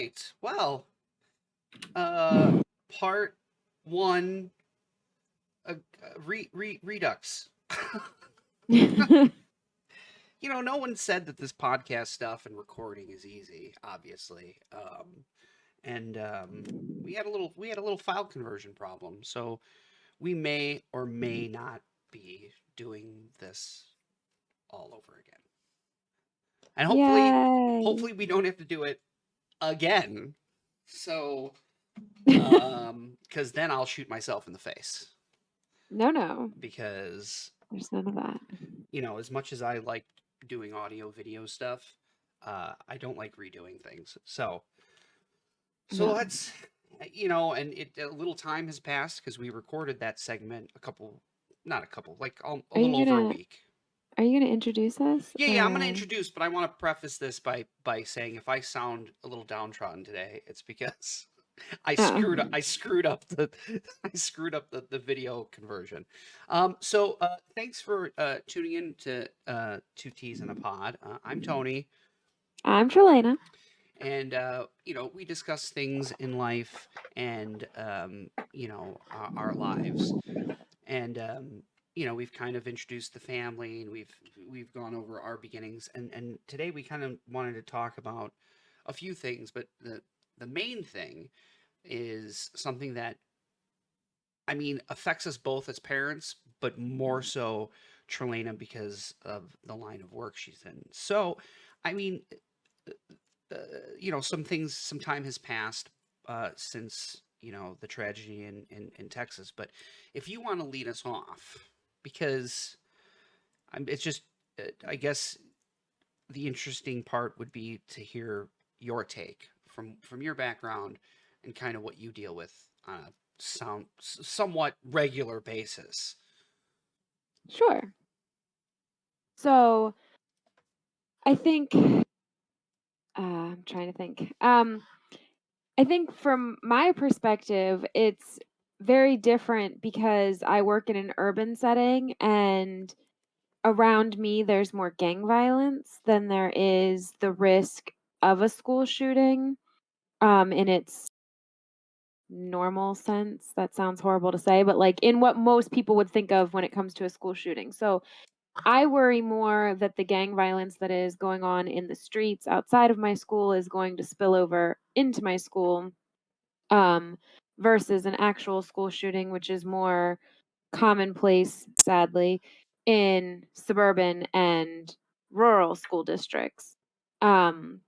right. Well, uh, part one, redux. No one said that this podcast stuff and recording is easy, obviously. And we had a little file conversion problem, so we may or may not be doing this all over again. And hopefully Yay. we don't have to do it again. So, because then I'll shoot myself in the face. No. Because There's none of that. as much as I like doing audio video stuff, I don't like redoing things. So No. let's, and a little time has passed because we recorded that segment not a couple, like a Are little you over a gonna week. are you gonna introduce us Yeah, I'm gonna or introduce, but I want to preface this by saying if I sound a little downtrodden today, it's because oh. I screwed up the I screwed up the video conversion. So thanks for tuning in to Two T's in a Pod. I'm Tony, I'm Tralana. and we discuss things in life and our lives, and we've kind of introduced the family, and we've gone over our beginnings, and today we kind of wanted to talk about a few things, but the main thing is something that affects us both as parents, but more so Trelana because of the line of work she's in. So, I mean, some time has passed since the tragedy in Texas. But if you want to lead us off, because it's just, I guess the interesting part would be to hear your take from your background and kind of what you deal with on a somewhat regular basis. Sure. So I think I'm trying to think. I think from my perspective, it's very different because I work in an urban setting and around me there's more gang violence than there is the risk of a school shooting in its normal sense. That sounds horrible to say, but like in what most people would think of when it comes to a school shooting. So I worry more that the gang violence that is going on in the streets outside of my school is going to spill over into my school, um, versus an actual school shooting, which is more commonplace, sadly, in suburban and rural school districts. Um,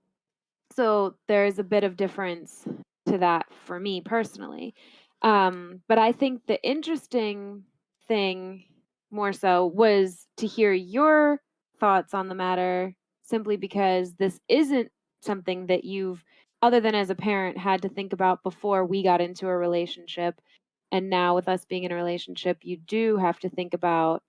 so there's a bit of difference to that for me personally. But I think the interesting thing more so was to hear your thoughts on the matter simply because this isn't something that you've, other than as a parent, had to think about before we got into a relationship. And now, with us being in a relationship, you do have to think about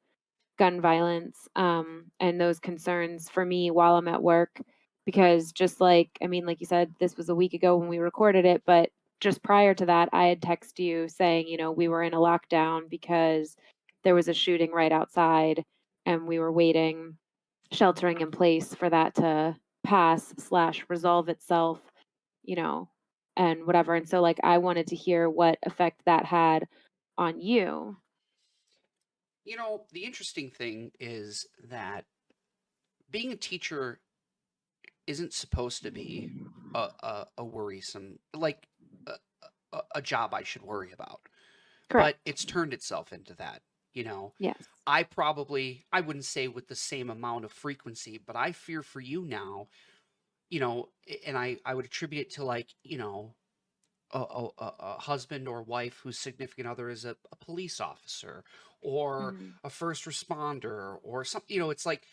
gun violence, and those concerns for me while I'm at work. Because just like, I mean, like you said, this was a week ago when we recorded it, but just prior to that, I had texted you saying, we were in a lockdown because there was a shooting right outside and we were waiting, sheltering in place for that to pass slash resolve itself, you know, and whatever. And so, like, I wanted to hear what effect that had on you. The interesting thing is that being a teacher isn't supposed to be a worrisome, like a, a job I should worry about, but Correct. it's turned itself into that. You know, Yes. I wouldn't say with the same amount of frequency, but I fear for you now. And I would attribute it to, like, a husband or wife whose significant other is a police officer or Mhm. a first responder or something. It's like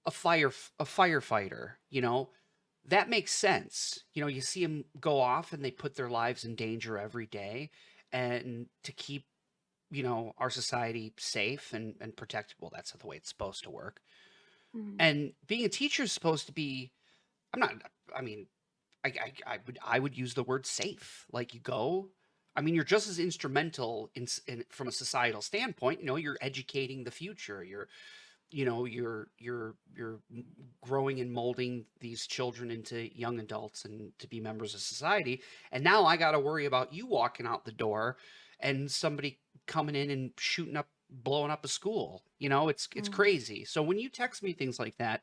a firefighter. That makes sense. You see them go off and they put their lives in danger every day, and to keep our society safe and protected. Well, that's the way it's supposed to work. Mhm. And being a teacher is supposed to be. I'm not. I mean, I would use the word safe. Like, you go. I mean, you're just as instrumental in from a societal standpoint. You're educating the future. you're growing and molding these children into young adults and to be members of society, and now I got to worry about you walking out the door and somebody coming in and shooting up, blowing up a school. It's Mm, crazy. So when you text me things like that,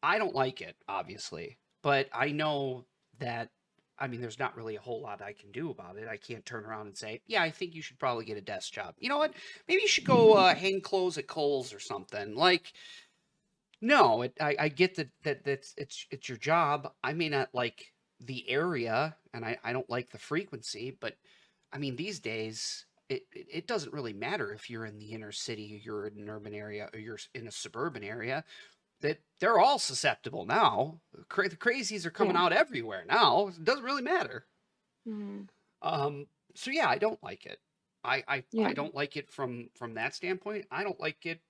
I don't like it, obviously, but I know that, I mean, there's not really a whole lot I can do about it. I can't turn around and say, yeah, I think you should probably get a desk job. You know what? Maybe you should go hang clothes at Kohl's or something. Like, no, I get that it's your job. I may not like the area, and I don't like the frequency, but I mean, these days it doesn't really matter if you're in the inner city, you're in an urban area, or you're in a suburban area. That they're all susceptible now. The crazies are coming yeah. out everywhere now. It doesn't really matter. Mm, Um, so yeah, I don't like it. I yeah. don't like it from that standpoint. I don't like it,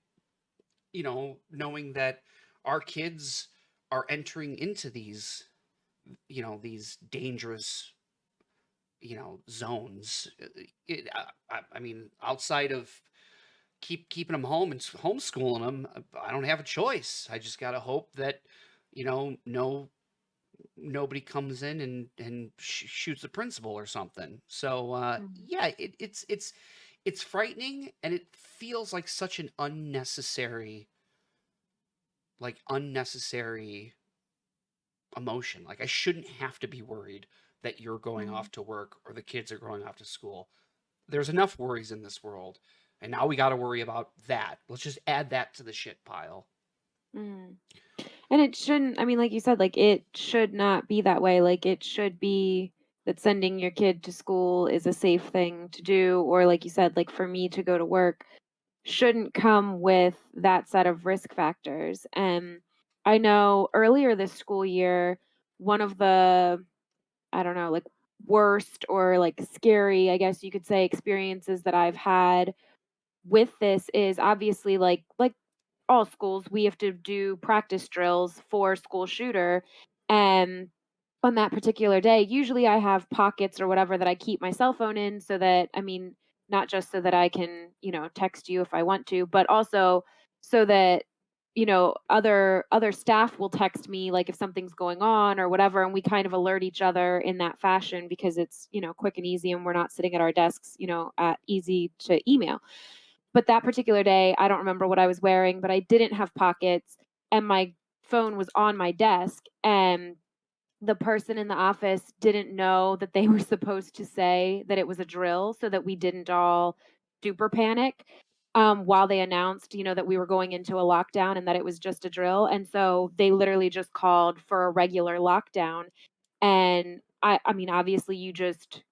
knowing that our kids are entering into these dangerous, zones. I mean, outside of keeping them home and homeschooling them, I don't have a choice. I just got to hope that, no nobody comes in and shoots the principal or something. So Mm, yeah, it's frightening, and it feels like such an unnecessary emotion. Like, I shouldn't have to be worried that you're going mm, off to work or the kids are going off to school. There's enough worries in this world, and now we got to worry about that. Let's just add that to the shit pile. mm. And it shouldn't, I mean, like you said, like, it should not be that way. Like, it should be that sending your kid to school is a safe thing to do, or like you said, like, for me to go to work shouldn't come with that set of risk factors. And I know earlier this school year, one of the, I don't know, like, worst or like scary, I guess you could say, experiences that I've had with this is obviously like all schools, we have to do practice drills for school shooter. And on that particular day, usually I have pockets or whatever that I keep my cell phone in so that, I mean, not just so that I can, text you if I want to, but also so that, other staff will text me like if something's going on or whatever, and we kind of alert each other in that fashion because it's, quick and easy, and we're not sitting at our desks, at easy to email. But that particular day, I don't remember what I was wearing, but I didn't have pockets and my phone was on my desk, and the person in the office didn't know that they were supposed to say that it was a drill so that we didn't all super panic, while they announced, that we were going into a lockdown and that it was just a drill. And so they literally just called for a regular lockdown. And I mean, obviously you just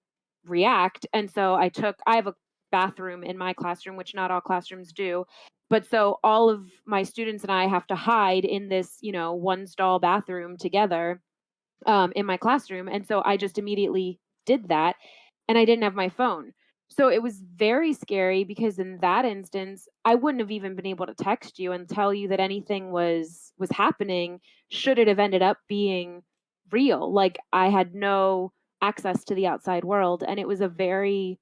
react. And so I have a bathroom in my classroom, which not all classrooms do. But so all of my students and I have to hide in this, one stall bathroom together, in my classroom. And so I just immediately did that, and I didn't have my phone. So it was very scary because in that instance, I wouldn't have even been able to text you and tell you that anything was happening should it have ended up being real. Like, I had no access to the outside world, and it was a very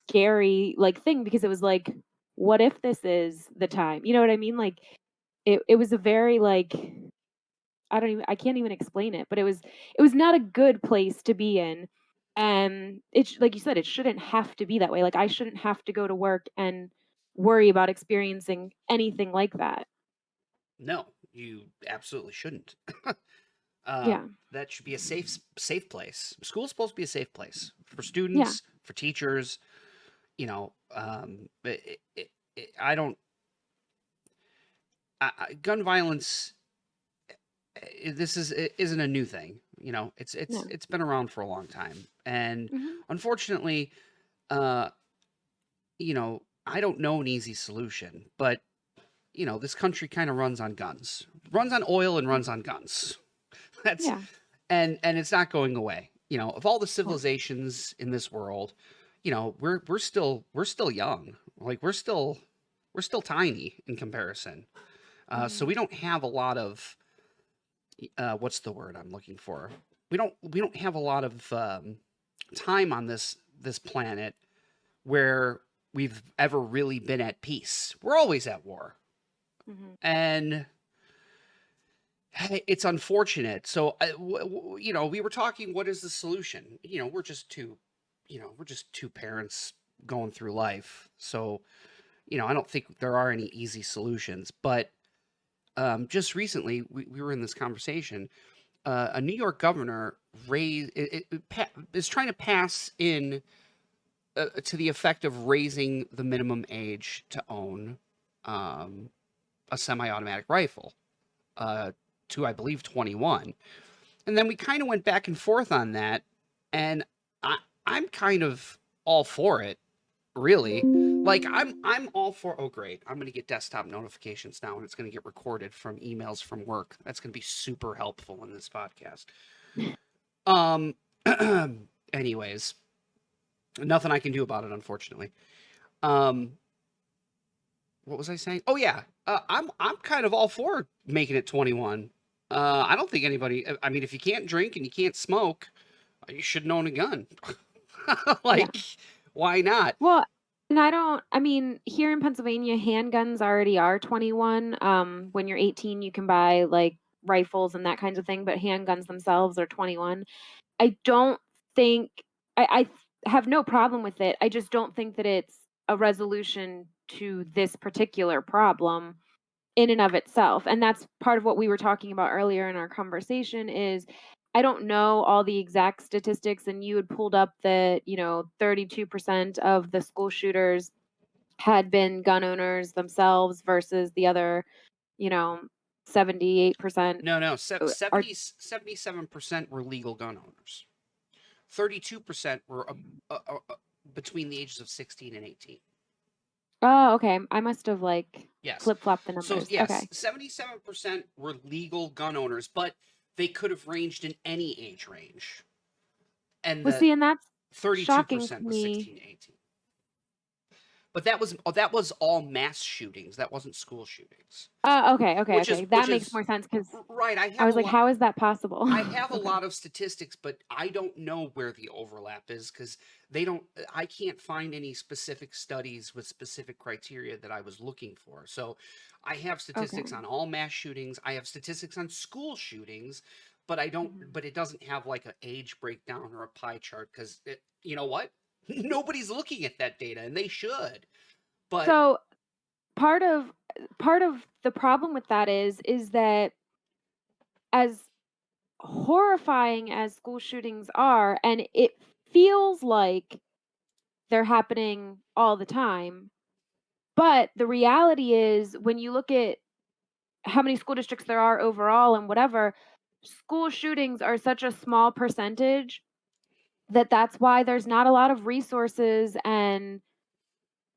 scary like thing because it was like, what if this is the time? You know what I mean? Like, it was a very like, I can't even explain it, but it was not a good place to be in. And it's like you said, it shouldn't have to be that way. Like, I shouldn't have to go to work and worry about experiencing anything like that. No, you absolutely shouldn't. uh, Yeah. that should be a safe place. School's supposed to be a safe place for Yeah. students, for teachers. I don't. Gun violence. Isn't a new thing. No. It's been around for a long time, and Mhm. unfortunately, uh, I don't know an easy solution, but this country kind of runs on guns, runs on oil, and runs on guns. That's Yeah. and it's not going away. Of all the Yeah. civilizations in this world, we're still young. Like, we're still tiny in comparison. So we Mhm. don't have a lot of what's the word I'm looking for? We don't have a lot of time on this planet where we've ever really been at peace. We're always at war. Mhm. And it's unfortunate. So, we were talking, what is the solution? We're just two parents going through life. So, I don't think there are any easy solutions. But just recently, we were in this conversation. A New York governor is trying to pass in to the effect of raising the minimum age to own um, a semi-automatic rifle uh, to, I believe, 21. And then we kind of went back and forth on that, and I, I'm kind of all for it, really. Like I'm all for. Oh, great! I'm gonna get desktop notifications now, and it's gonna get recorded from emails from work. That's gonna be super helpful in this podcast. Um. Anyways, nothing I can do about it, unfortunately. Um. What was I saying? Oh yeah, I'm kind of all for making it 21. I don't think anybody. I mean, if you can't drink and you can't smoke, you shouldn't own a gun. Yeah. Like, why not? Well, and I mean, here in Pennsylvania, handguns already are 21. When you're 18, you can buy like rifles and that kinds of thing, but handguns themselves are 21. I don't think I have no problem with it. I just don't think that it's a resolution to this particular problem in and of itself. And that's part of what we were talking about earlier in our conversation is I don't know all the exact statistics and you had pulled up that, 32% of the school shooters had been gun owners themselves versus the other, you know, 78% No, no, are 77% were legal gun owners. 32% were between the ages of 16 and 18. Oh, okay. I must have like Yes. flip-flopped the So, numbers. yes, Okay. 77% were legal gun owners, but they could have ranged in any age range. And Well, the see, and that's shocking to 32% was me. 16 to 18. But that was all mass shootings. That wasn't school shootings. Okay, okay, Which is okay. which That makes is more sense because right. I was like, how is that possible? I have a Okay. lot of statistics, but I don't know where the overlap is because they don't. I can't find any specific studies with specific criteria that I was looking for. So, I have statistics Okay. on all mass shootings. I have statistics on school shootings, but I don't. Mhm. But it doesn't have like an age breakdown or a pie chart because you know what? Nobody's looking at that data, and they should. But So part of part of the problem with that is that as horrifying as school shootings are, and it feels like they're happening all the time, but the reality is when you look at how many school districts there are overall and whatever, school shootings are such a small percentage that that's why there's not a lot of resources and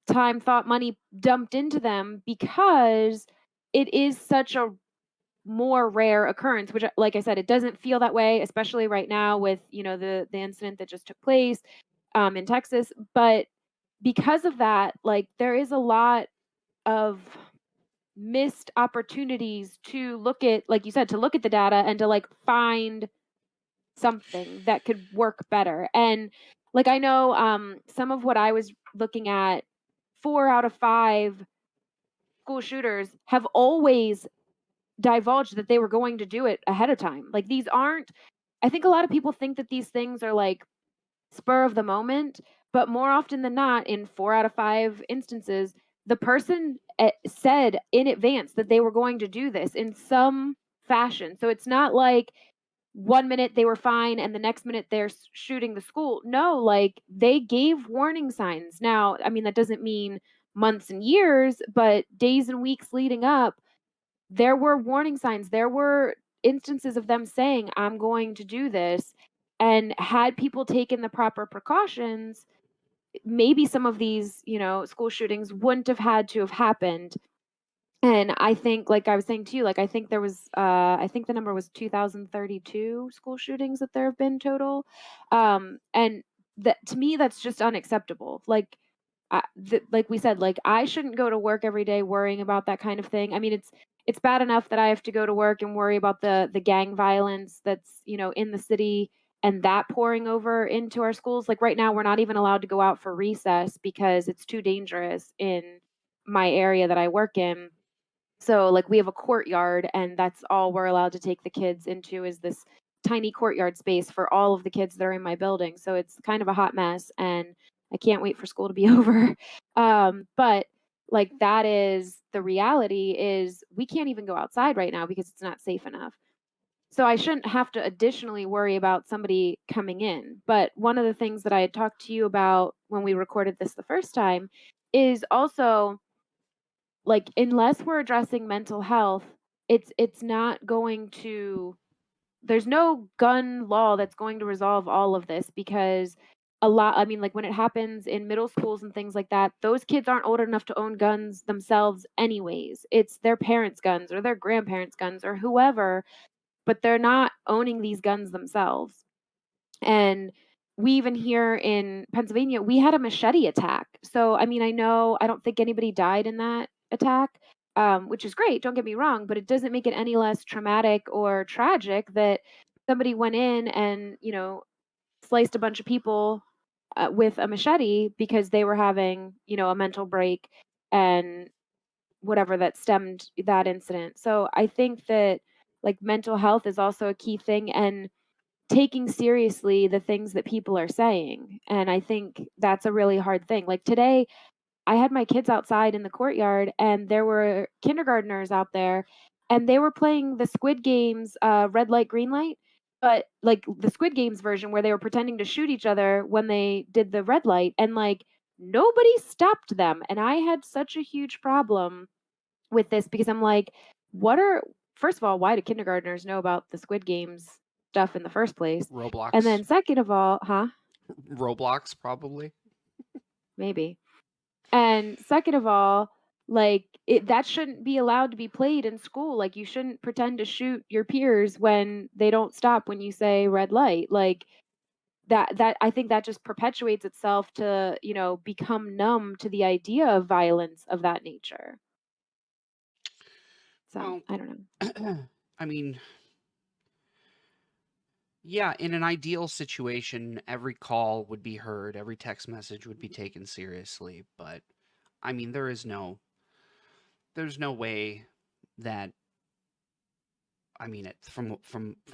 time, thought, money dumped into them because it is such a more rare occurrence, which, like I said, it doesn't feel that way, especially right now with, the incident that just took place, in Texas, but because of that, like, there is a lot of missed opportunities to look at like you said, to look at the data and to, like, find something that could work better, and, like, I know, some of what I was looking at, 4 out of 5 school shooters have always divulged that they were going to do it ahead of time. Like, these aren't I think a lot of people think that these things are, like, spur of the moment, but more often than not, in 4 out of 5 instances, the person, said in advance that they were going to do this in some fashion. So it's not like one minute they were fine and the next minute they're shooting the school. No, like they gave warning signs. Now, I mean, that doesn't mean months and years, but days and weeks leading up, there were warning signs. There were instances of them saying, I'm going to do this. And had people taken the proper precautions, maybe some of these, school shootings wouldn't have had to have happened. And I think, like I was saying to you, like I think there was, I think the number was 2,032 school shootings that there have been total, and that to me that's just unacceptable. Like, like we said, like I shouldn't go to work every day worrying about that kind of thing. I mean, it's bad enough that I have to go to work and worry about the gang violence that's in the city and that pouring over into our schools. Like right now, we're not even allowed to go out for recess because it's too dangerous in my area that I work in So, like, we have a courtyard, and that's all we're allowed to take the kids into is this tiny courtyard space for all of the kids that are in my building. So it's kind of a hot mess, and I can't wait for school to be over. But like that is the reality is we can't even go outside right now because it's not safe enough. So I shouldn't have to additionally worry about somebody coming in. But one of the things that I had talked to you about when we recorded this the first time is also like unless we're addressing mental health, it's not going to there's no gun law that's going to resolve all of this because a lot I mean like when it happens in middle schools and things like that, those kids aren't old enough to own guns themselves anyways. It's their parents' guns or their grandparents' guns or whoever, but they're not owning these guns themselves. And we even here in Pennsylvania, we had a machete attack. So, I mean, I know I don't think anybody died in that attack, which is great. Don't get me wrong, but it doesn't make it any less traumatic or tragic that somebody went in and, sliced a bunch of people with a machete because they were having, a mental break and whatever that stemmed that incident. So, I think that like mental health is also a key thing. And taking seriously the things that people are saying. And I think that's a really hard thing. Like today, I had my kids outside in the courtyard, and there were kindergartners out there, and they were playing the Squid Games red light, green light. But like the Squid Games version where they were pretending to shoot each other when they did the red light, and like nobody stopped them. And I had such a huge problem with this because I'm like, what are first of all, why do kindergartners know about the Squid Games stuff in the first place? And Roblox, then second of all, huh? Roblox probably. Maybe. And second of all, like that shouldn't be allowed to be played in school. Like you shouldn't pretend to shoot your peers when they don't stop when you say red light. Like that I think that just perpetuates itself to, become numb to the idea of violence of that nature. So, Well, I don't know. I mean, yeah, in an ideal situation, every call would be heard, every text message would be taken seriously, but I mean, there's no way that I mean it from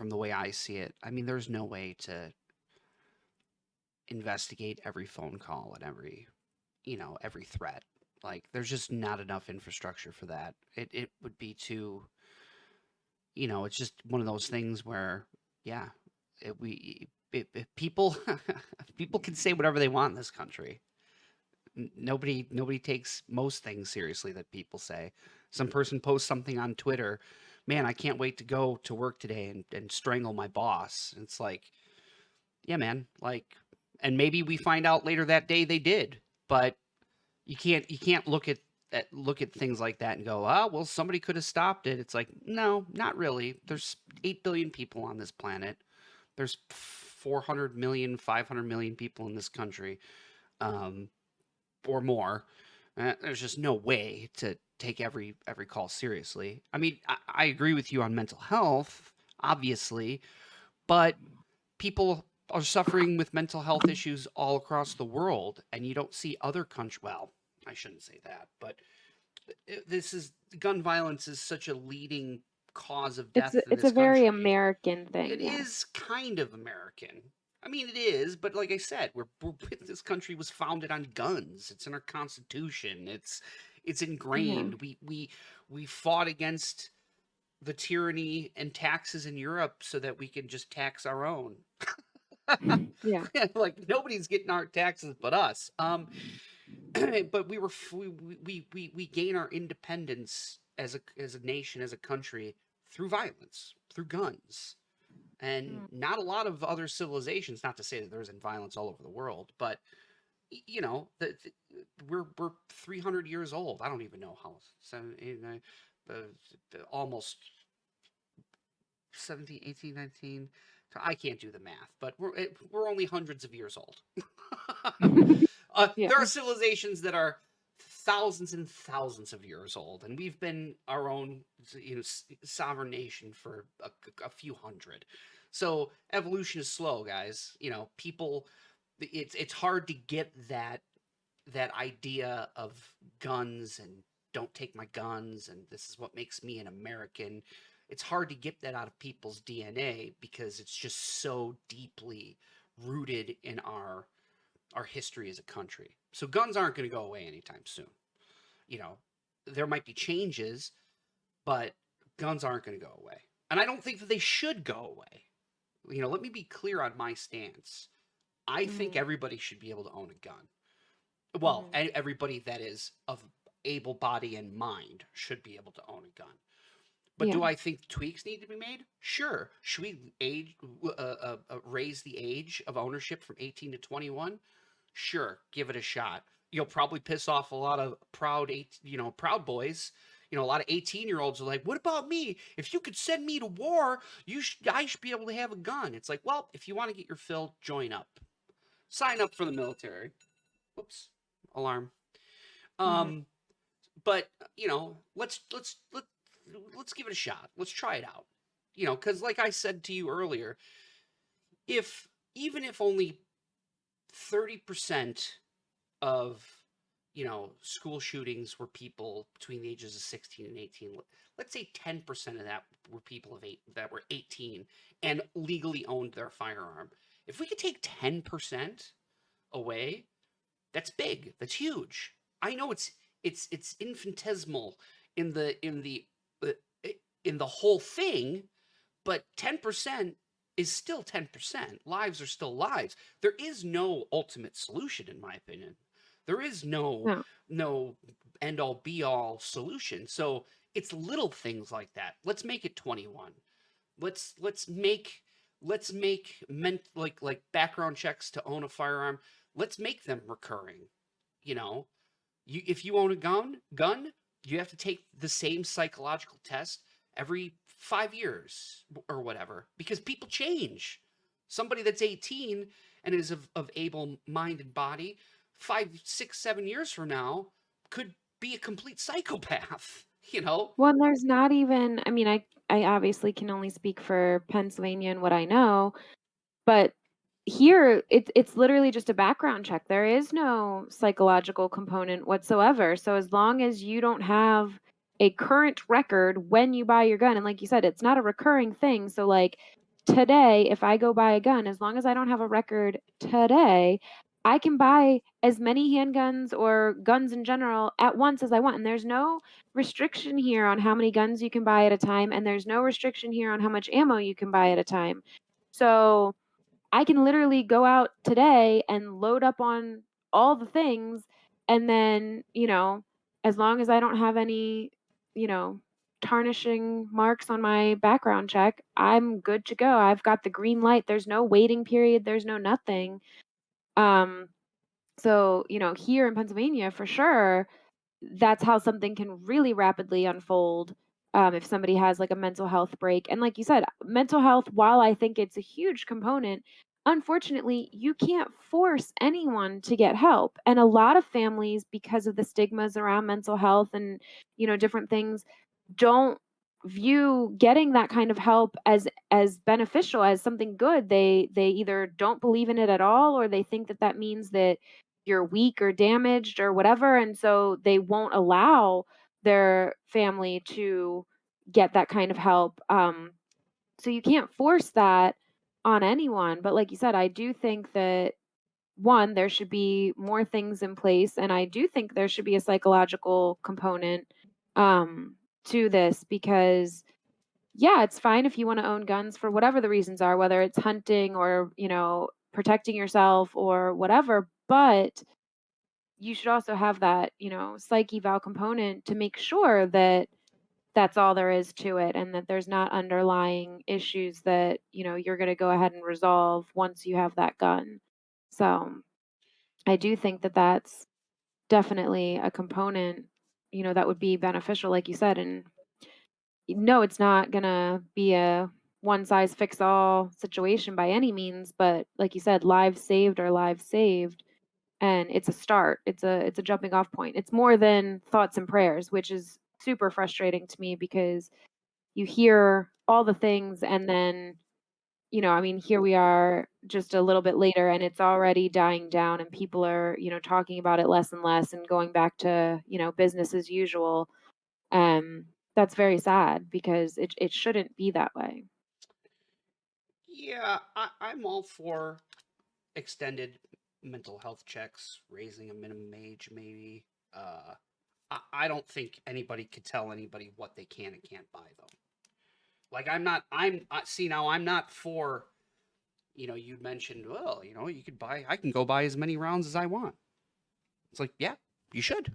the way I see it. I mean, there's no way to investigate every phone call and every threat. Like there's just not enough infrastructure for that. It would be too, it's just one of those things where yeah, people people can say whatever they want in this country. Nobody takes most things seriously that people say. Some person posts something on Twitter, man, I can't wait to go to work today and strangle my boss. And it's like, yeah, man, like, and maybe we find out later that day they did, but you can't look at things like that and go, oh, well, somebody could have stopped it. It's like, no, not really. There's 8 billion people on this planet. There's 400 million, 500 million people in this country. Um, or more. There's just no way to take every call seriously. I mean, I agree with you on mental health, obviously, but people are suffering with mental health issues all across the world, and you don't see other countries. Well, I shouldn't say that, but this is gun violence is such a leading cause of It's death in a this very country. American thing, It yes. is kind of American. I mean, it is, but like I said, this country was founded on guns. It's in our constitution. It's Yeah. ingrained. We fought against the tyranny and taxes in Europe so that we can just tax our own. Yeah. Like nobody's getting our taxes but us. But we gain our independence as a nation, as a country through violence, through guns. And Mm. not a lot of other civilizations, not to say that there isn't violence all over the world, but we're 300 years old. I don't even know how. Almost 17, 18, 19. I can't do the math, but we're only hundreds of years old. Yeah. There are civilizations that are thousands and thousands of years old, and we've been our own, sovereign nation for a few hundred. So evolution is slow, guys. People. It's hard to get that idea of guns and don't take my guns and this is what makes me an American. It's hard to get that out of people's DNA because it's just so deeply rooted in our history as a country. So guns aren't going to go away anytime soon. You know, there might be changes, but guns aren't going to go away. And I don't think that they should go away. Let me be clear on my stance. I think Mhm. everybody should be able to own a gun. Well, Mhm. everybody that is of able body and mind should be able to own a gun. But Yeah. do I think tweaks need to be made? Sure. Should we raise the age of ownership from 18 to 21? Sure, give it a shot. You'll probably piss off a lot of proud boys. A lot of 18-year-olds are like, "What about me? If you could send me to war, I should be able to have a gun." It's like, well, if you want to get your fill, join up. Sign up for the military. Whoops, alarm. Mhm. Um, but let's give it a shot. Let's try it out. Because like I said to you earlier, if even if only 30% of school shootings were people between the ages of 16 and 18, let's say 10% of that were people that were 18 and legally owned their firearm. If we could take 10% away, that's big. That's huge. I know it's infinitesimal in uh, in the whole thing, but 10% is still 10%. Lives are still lives. There is no ultimate solution, in my opinion. There is No. no end all be all solution. So it's little things like that. Let's make it 21. Let's make like background checks to own a firearm. Let's make them recurring. You know, if you own a gun, you have to take the same psychological test every 5 years or whatever because people change. Somebody that's 18 and is of able mind and body, 5, 6, 7 years from now, could be a complete psychopath. You know, Well, and there's not even, I mean, I obviously can only speak for Pennsylvania and what I know, but here, it's literally just a background check. There is no psychological component whatsoever. So as long as you don't have a current record when you buy your gun, and like you said, it's not a recurring thing. So like today, if I go buy a gun, as long as I don't have a record today, I can buy as many handguns or guns in general at once as I want. And there's no restriction here on how many guns you can buy at a time, and there's no restriction here on how much ammo you can buy at a time. So I can literally go out today and load up on all the things, and then, as long as I don't have any, you know, tarnishing marks on my background check, I'm good to go. I've got the green light. There's no waiting period, there's no nothing. Um, so, here in Pennsylvania, for sure, that's how something can really rapidly unfold, if somebody has like a mental health break. And like you said, mental health, while I think it's a huge component, unfortunately, you can't force anyone to get help. And a lot of families, because of the stigmas around mental health and, different things, don't view getting that kind of help as beneficial, as something good. They either don't believe in it at all, or they think that that means that you're weak or damaged or whatever, and so they won't allow their family to get that kind of help. So you can't force that on anyone, but like you said, I do think that, one, there should be more things in place, and I do think there should be a psychological component, to this, because yeah, it's fine if you want to own guns for whatever the reasons are, whether it's hunting or, protecting yourself or whatever, but you should also have that, psyche eval component to make sure that that's all there is to it, and that there's not underlying issues that, you're going to go ahead and resolve once you have that gun. So I do think that that's definitely a component, that would be beneficial, like you said. And no, it's not going to be a one size fits all situation by any means, but like you said, lives saved are lives saved, and it's a start. It's a jumping off point. It's more than thoughts and prayers, which is super frustrating to me because you hear all the things, and then I mean, here we are just a little bit later and it's already dying down and people are, talking about it less and less and going back to, business as usual. Um, that's very sad because it shouldn't be that way. Yeah, I'm all for extended mental health checks, raising a minimum age, maybe. I don't think anybody could tell anybody what they can and can't buy, though. Like, see, now I'm not for, you mentioned, well, I can go buy as many rounds as I want. It's like, yeah, you should.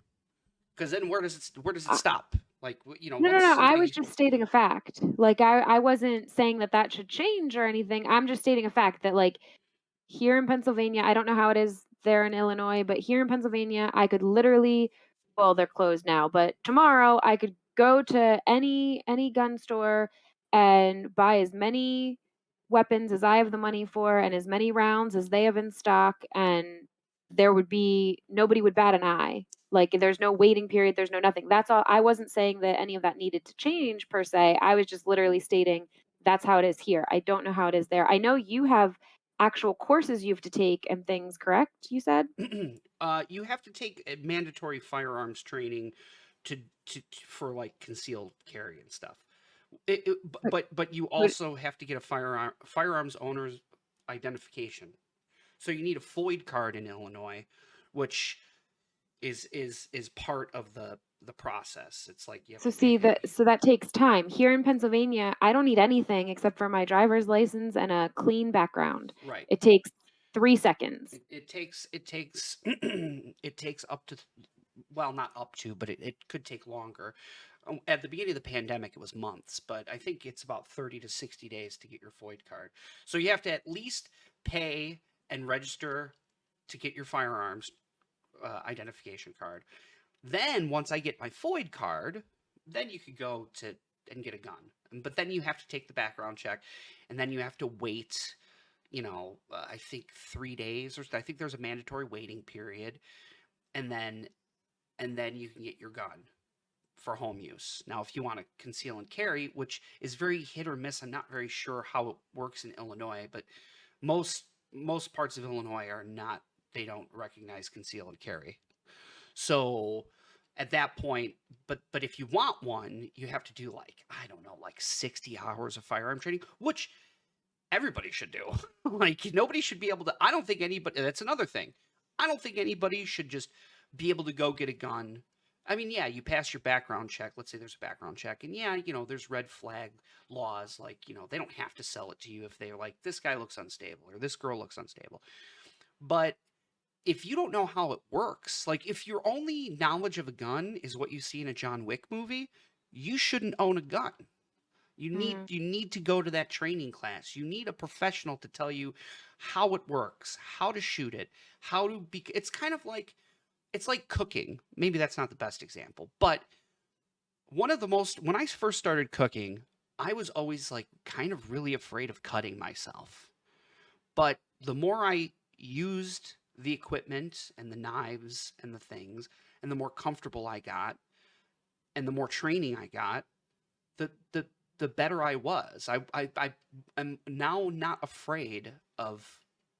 Because then where does it stop? Like, No, no, once no, I was somebody, just stating a fact. Like, I wasn't saying that that should change or anything. I'm just stating a fact that, like, here in Pennsylvania, I don't know how it is there in Illinois, but here in Pennsylvania, I could literally well, they're closed now, but tomorrow I could go to any gun store and buy as many weapons as I have the money for and as many rounds as they have in stock, and there would be nobody would bat an eye. Like, there's no waiting period, there's no nothing. That's all. I wasn't saying that any of that needed to change per se. I was just literally stating that's how it is here. I don't know how it is there. I know you have actual courses you have to take and things, correct? You said? you have to take a mandatory firearms training to, for like concealed carry and stuff. But But you but also have to get a firearms owner's identification. So you need a FOID card in Illinois, which is part of the process. It's like you have so to pay. see that so that takes time. Here in Pennsylvania, I don't need anything except for my driver's license and a clean background. Right. It takes 3 seconds. It takes it takes up to, well, not up to, but it could take longer. At the beginning of the pandemic, it was months, but I think it's about 30 to 60 days to get your FOID card. So you have to at least pay and register to get your firearms identification card. Then once I get my FOID card, then you could go to and get a gun. But then you have to take the background check, and then you have to wait. I think 3 days, or I think there's a mandatory waiting period, and then you can get your gun for home use. Now, if you want to conceal and carry, which is very hit or miss, I'm not very sure how it works in Illinois, but most most parts of Illinois are not. They don't recognize conceal and carry. So at that point, but if you want one, you have to do, like, I don't know, like 60 hours of firearm training, which everybody should do. Like, nobody should be able to. I don't think anybody. That's another thing. I don't think anybody should just be able to go get a gun. I mean, yeah, you pass your background check. Let's say there's a background check, and yeah, there's red flag laws. Like, they don't have to sell it to you if they're like, this guy looks unstable or this girl looks unstable. But if you don't know how it works, like if your only knowledge of a gun is what you see in a John Wick movie, you shouldn't own a gun. You need Mhm. you need to go to that training class. You need a professional to tell you how it works, how to shoot it, how to be. It's like cooking. Maybe that's not the best example, but when I first started cooking, I was always like kind of really afraid of cutting myself. But the more I used the equipment and the knives and the things, and the more comfortable I got, and the more training I got, the the the better I was. I am now not afraid of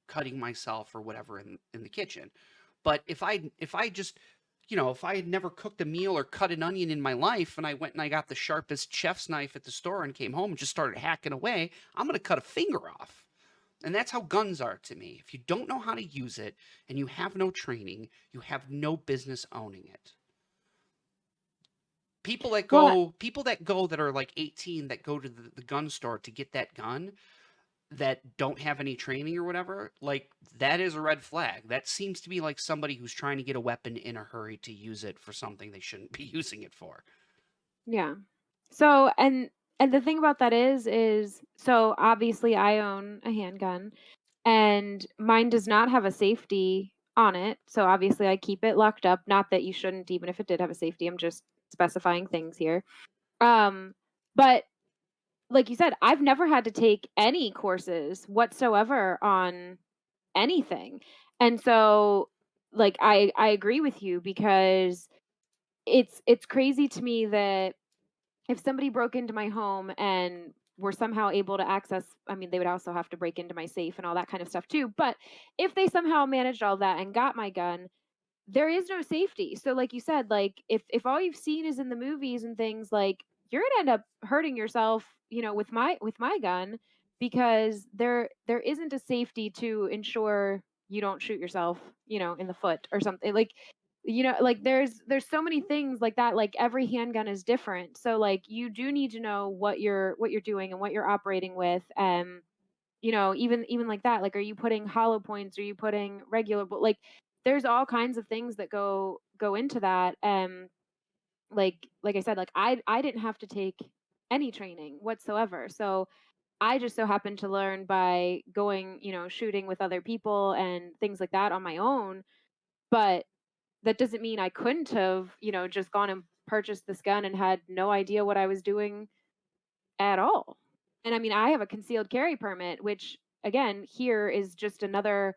cutting myself or whatever in the kitchen. But if I just if I had never cooked a meal or cut an onion in my life, and I went and I got the sharpest chef's knife at the store and came home and just started hacking away, I'm gonna cut a finger off. And that's how guns are to me. If you don't know how to use it and you have no training, you have no business owning it. Well, People that go that are like 18, that go to the gun store to get that gun, that don't have any training or whatever, like, that is a red flag. That seems to be like somebody who's trying to get a weapon in a hurry to use it for something they shouldn't be using it for. yeah. So, and the thing about that is so obviously I own a handgun and mine does not have a safety on it. So obviously I keep it locked up. Not that you shouldn't even if it did have a safety. I'm just specifying things here. Um, but like you said, I've never had to take any courses whatsoever on anything. And so like I agree with you because it's crazy to me that if somebody broke into my home and were somehow able to access, I mean, they would also have to break into my safe and all that kind of stuff too, but if they somehow managed all that and got my gun, there is no safety. So like you said, like if all you've seen is in the movies and things, like you're going to end up hurting yourself, with my gun, because there isn't a safety to ensure you don't shoot yourself, in the foot or something. Like like there's so many things like that. Like every handgun is different. So like you do need to know what you're doing and what you're operating with. Even like that, like, are you putting hollow points? Are you putting regular like, there's all kinds of things that go into that, like I said, like, I didn't have to take any training whatsoever, so I just so happened to learn by going, shooting with other people and things like that on my own, but that doesn't mean I couldn't have, just gone and purchased this gun and had no idea what I was doing at all. And I mean, I have a concealed carry permit, which again, here is just another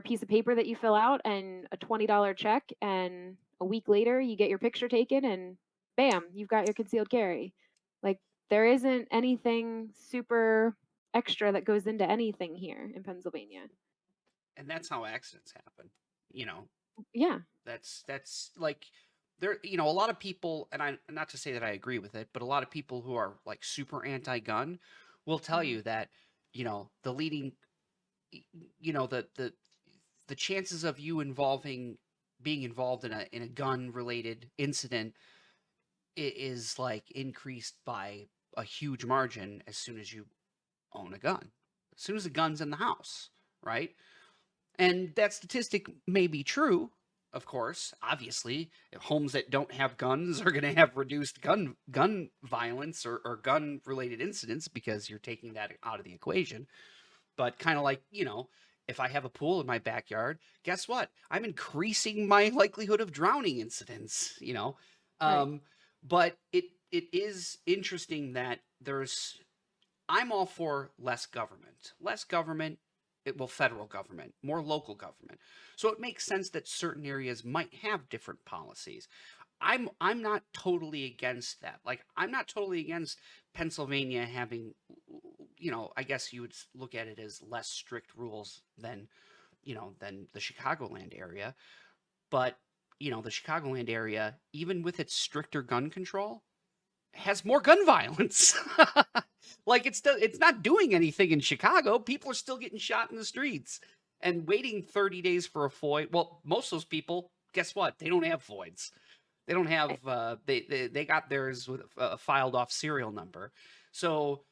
piece of paper that you fill out and a $20 check, and a week later you get your picture taken and bam, you've got your concealed carry. Like there isn't anything super extra that goes into anything here in Pennsylvania. And that's how accidents happen. You know, Yeah. that's like there. A lot of people, and I not to say that I agree with it, but a lot of people who are like super anti-gun will tell Mhm. you that the leading, y- the chances of you involving being involved in a gun related incident is like increased by a huge margin as soon as you own a gun, as soon as the gun's in the house, right? And that statistic may be true, of course. Obviously, homes that don't have guns are going to have reduced gun violence or gun related incidents because you're taking that out of the equation. But kind of like, if I have a pool in my backyard, guess what? I'm increasing my likelihood of drowning incidents. Right. Um, but it is interesting that I'm all for less government. Less government, federal government, more local government. So it makes sense that certain areas might have different policies. I'm not totally against that. Like I'm not totally against Pennsylvania having, I guess you would look at it as less strict rules than the Chicagoland area. But the Chicagoland area, even with its stricter gun control, has more gun violence. Like it's not doing anything in Chicago. People are still getting shot in the streets and waiting 30 days for a FOID. Well, most of those people, guess what? They don't have FOIDs. They don't have Right. they got theirs with a filed off serial number. So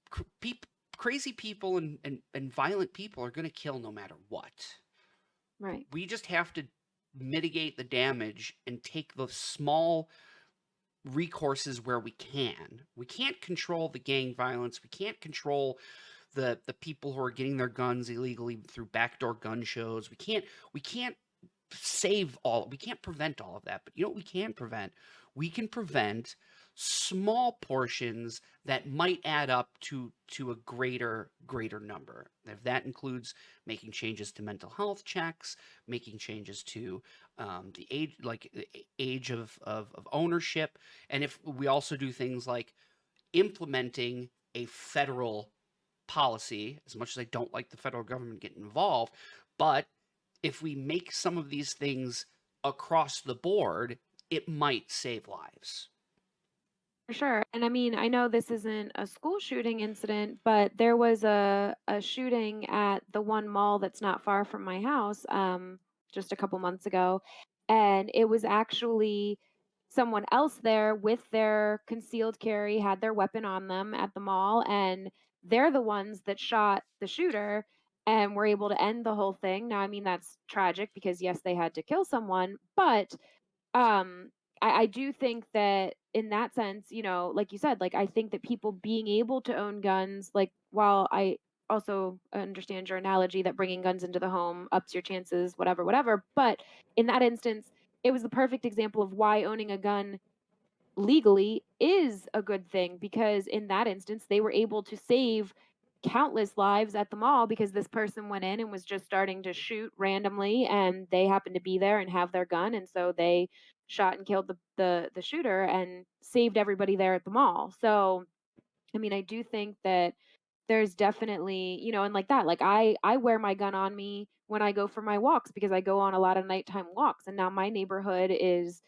cr- peop, crazy people and violent people are going to kill no matter what. Right. We just have to mitigate the damage and take the small recourses where we can. We can't control the gang violence. We can't control the people who are getting their guns illegally through backdoor gun shows. We can't we can't prevent all of that. But you know what we can prevent? We can prevent small portions that might add up to a greater number. If that includes making changes to mental health checks, making changes to the age, like the age of ownership, and if we also do things like implementing a federal policy, as much as I don't like the federal government getting involved, but if we make some of these things across the board, it might save lives. For sure. And I mean, I know this isn't a school shooting incident, but there was a shooting at the one mall that's not far from my house, just a couple months ago. And it was actually someone else there with their concealed carry, had their weapon on them at the mall, and they're the ones that shot the shooter and were able to end the whole thing. Now, I mean, that's tragic because yes, they had to kill someone, but I do think that in that sense, like you said, like I think that people being able to own guns, like while I also understand your analogy that bringing guns into the home ups your chances, whatever, whatever. But in that instance, it was the perfect example of why owning a gun legally is a good thing, because in that instance they were able to save countless lives at the mall because this person went in and was just starting to shoot randomly, and they happened to be there and have their gun, and so they shot and killed the shooter and saved everybody there at the mall. So I mean, I do think that there's definitely, and like that, like I wear my gun on me when I go for my walks because I go on a lot of nighttime walks, and now my neighborhood is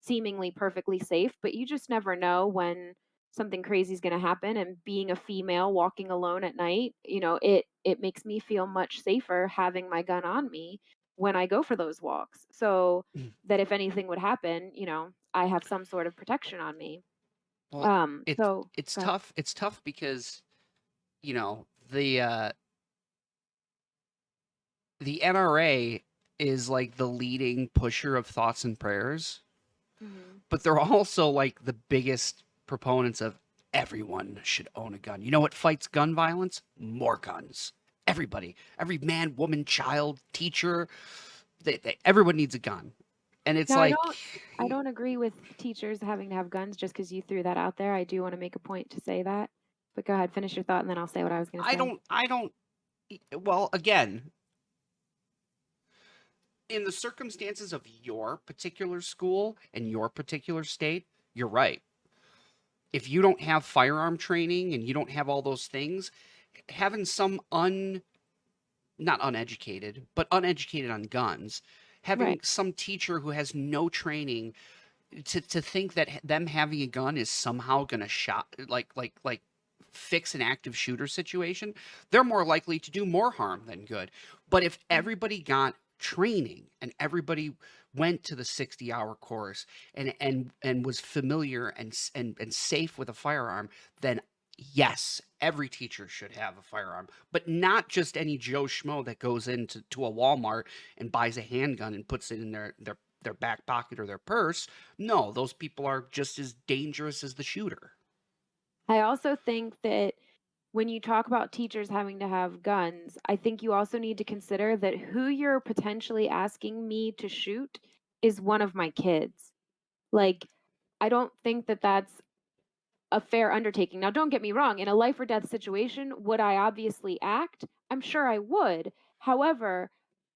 seemingly perfectly safe, but you just never know when something crazy is going to happen. And being a female walking alone at night, it makes me feel much safer having my gun on me when I go for those walks. So that if anything would happen, I have some sort of protection on me. Well, So it's go ahead. tough. It's tough because the NRA is like the leading pusher of thoughts and prayers, Hmm. but they're also like the biggest proponents of everyone should own a gun. You know what fights gun violence? More guns. Everybody, every man, woman, child, teacher, everyone needs a gun. And it's Now like, I don't agree with teachers having to have guns just because you threw that out there. I do want to make a point to say that. But go ahead, finish your thought, and then I'll say what I was going to say. I don't, well, again, in the circumstances of your particular school and your particular state, you're right. If you don't have firearm training and you don't have all those things, having some not uneducated, but uneducated on guns, having Right. some teacher who has no training to think that them having a gun is somehow going to shot like fix an active shooter situation, they're more likely to do more harm than good. But if Mhm. everybody got training and everybody went to the 60-hour course and was familiar and safe with a firearm, then yes, every teacher should have a firearm, but not just any Joe Schmo that goes into a Walmart and buys a handgun and puts it in their back pocket or their purse. No, those people are just as dangerous as the shooter. I also think that when you talk about teachers having to have guns, I think you also need to consider that who you're potentially asking me to shoot is one of my kids. Like, I don't think that that's a fair undertaking. Now, don't get me wrong, in a life or death situation, would I obviously act? I'm sure I would. However,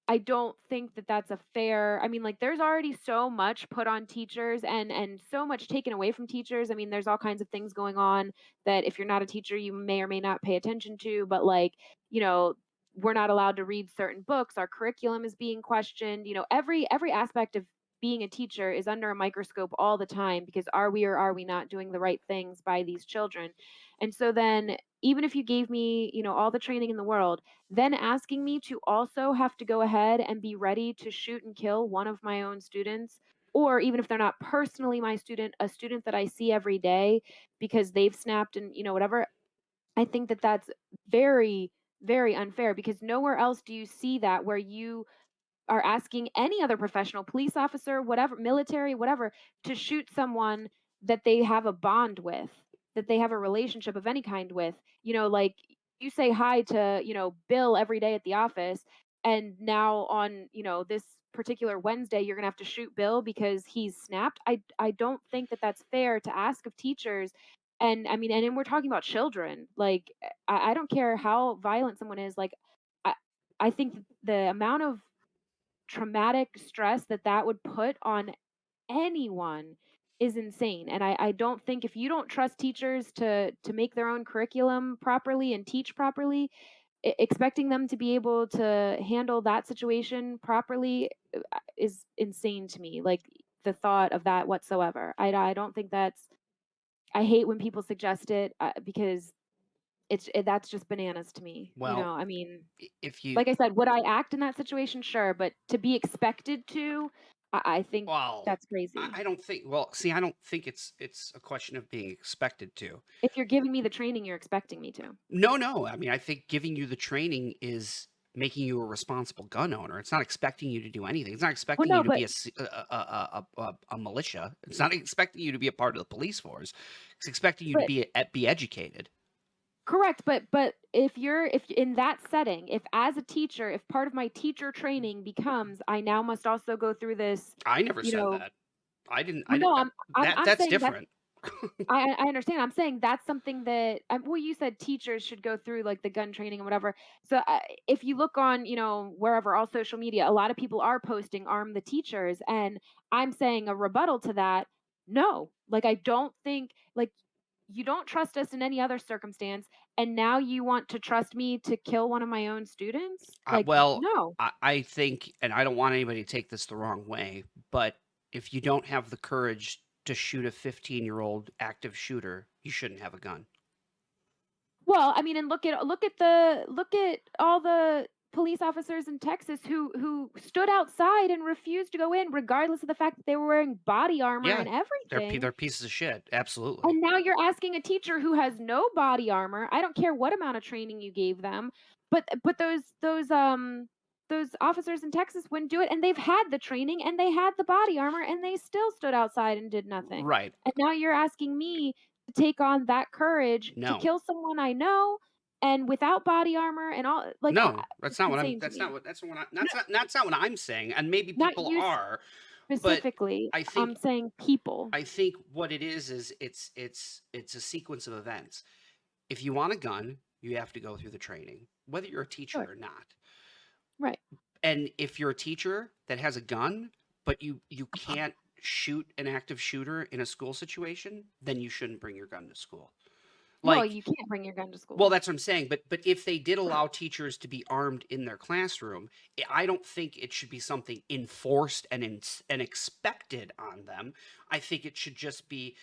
I don't think that that's a fair. I mean, like, there's already so much put on teachers and so much taken away from teachers. I mean, there's all kinds of things going on that if you're not a teacher, you may or may not pay attention to, but like, you know, we're not allowed to read certain books. Our curriculum is being questioned. Every aspect of being a teacher is under a microscope all the time because are we or are we not doing the right things by these children? And so then even if you gave me, all the training in the world, then asking me to also have to go ahead and be ready to shoot and kill one of my own students, or even if they're not personally my student, a student that I see every day because they've snapped and, whatever, I think that that's very, very unfair because nowhere else do you see that where you are asking any other professional, police officer, whatever, military, whatever, to shoot someone that they have a bond with, that they have a relationship of any kind with. Like you say hi to, Bill every day at the office, and now on, this particular Wednesday, you're gonna have to shoot Bill because he's snapped. I don't think that that's fair to ask of teachers. And I mean, and then we're talking about children. Like, I don't care how violent someone is. Like, I, I think the amount of traumatic stress that that would put on anyone is insane. And I don't think if you don't trust teachers to make their own curriculum properly and teach properly, expecting them to be able to handle that situation properly is insane to me. Like the thought of that whatsoever. I don't think that's. I hate when people suggest it because that's just bananas to me. Well, I mean, if you, like I said, would I act in that situation? Sure, but to be expected to, I think well, that's crazy. I don't think. Well, see, I don't think it's a question of being expected to. If you're giving me the training, you're expecting me to. No, no. I mean, I think giving you the training is making you a responsible gun owner. It's not expecting you to do anything. It's not Well, expecting you no, to be but a militia. It's not expecting you to be a part of the police force. It's expecting you to but be educated. correct, but if in that setting, if as a teacher, if part of my teacher training becomes I now must also go through this, I never you said know, that. I didn't. I well, no, didn't. I'm That's saying that's different. I understand. I'm saying that's something that well, you said teachers should go through like the gun training and whatever. So if you look on, wherever all social media, a lot of people are posting arm the teachers, and I'm saying a rebuttal to that. No, like I don't think like. you don't trust us in any other circumstance, and now you want to trust me to kill one of my own students? Like, Well, no. I think, and I don't want anybody to take this the wrong way, but if you don't have the courage to shoot a 15-year-old active shooter, you shouldn't have a gun. Well, I mean, and look at all the police officers in Texas who stood outside and refused to go in regardless of the fact that they were wearing body armor Yeah, and everything. they're pieces of shit. Absolutely. And now you're asking a teacher who has no body armor, I don't care what amount of training you gave them, but those officers in Texas wouldn't do it, and they've had the training, and they had the body armor, and they still stood outside and did nothing. Right. And now you're asking me to take on that courage to No. kill someone I know and without body armor and all like, No, it's insane to me. No, that's not what I'm saying, and maybe not people you are, but specifically, I think I'm saying people. I think what it is it's a sequence of events. If you want a gun, you have to go through the training, whether you're a teacher Sure. or not. Right. And if you're a teacher that has a gun, but you can't shoot an active shooter in a school situation, then you shouldn't bring your gun to school. Well, Like, you can't bring your gun to well, school. that's what I'm saying, but if they did allow teachers to be armed in their classroom, I don't think it should be something enforced and expected on them. I think it should just be,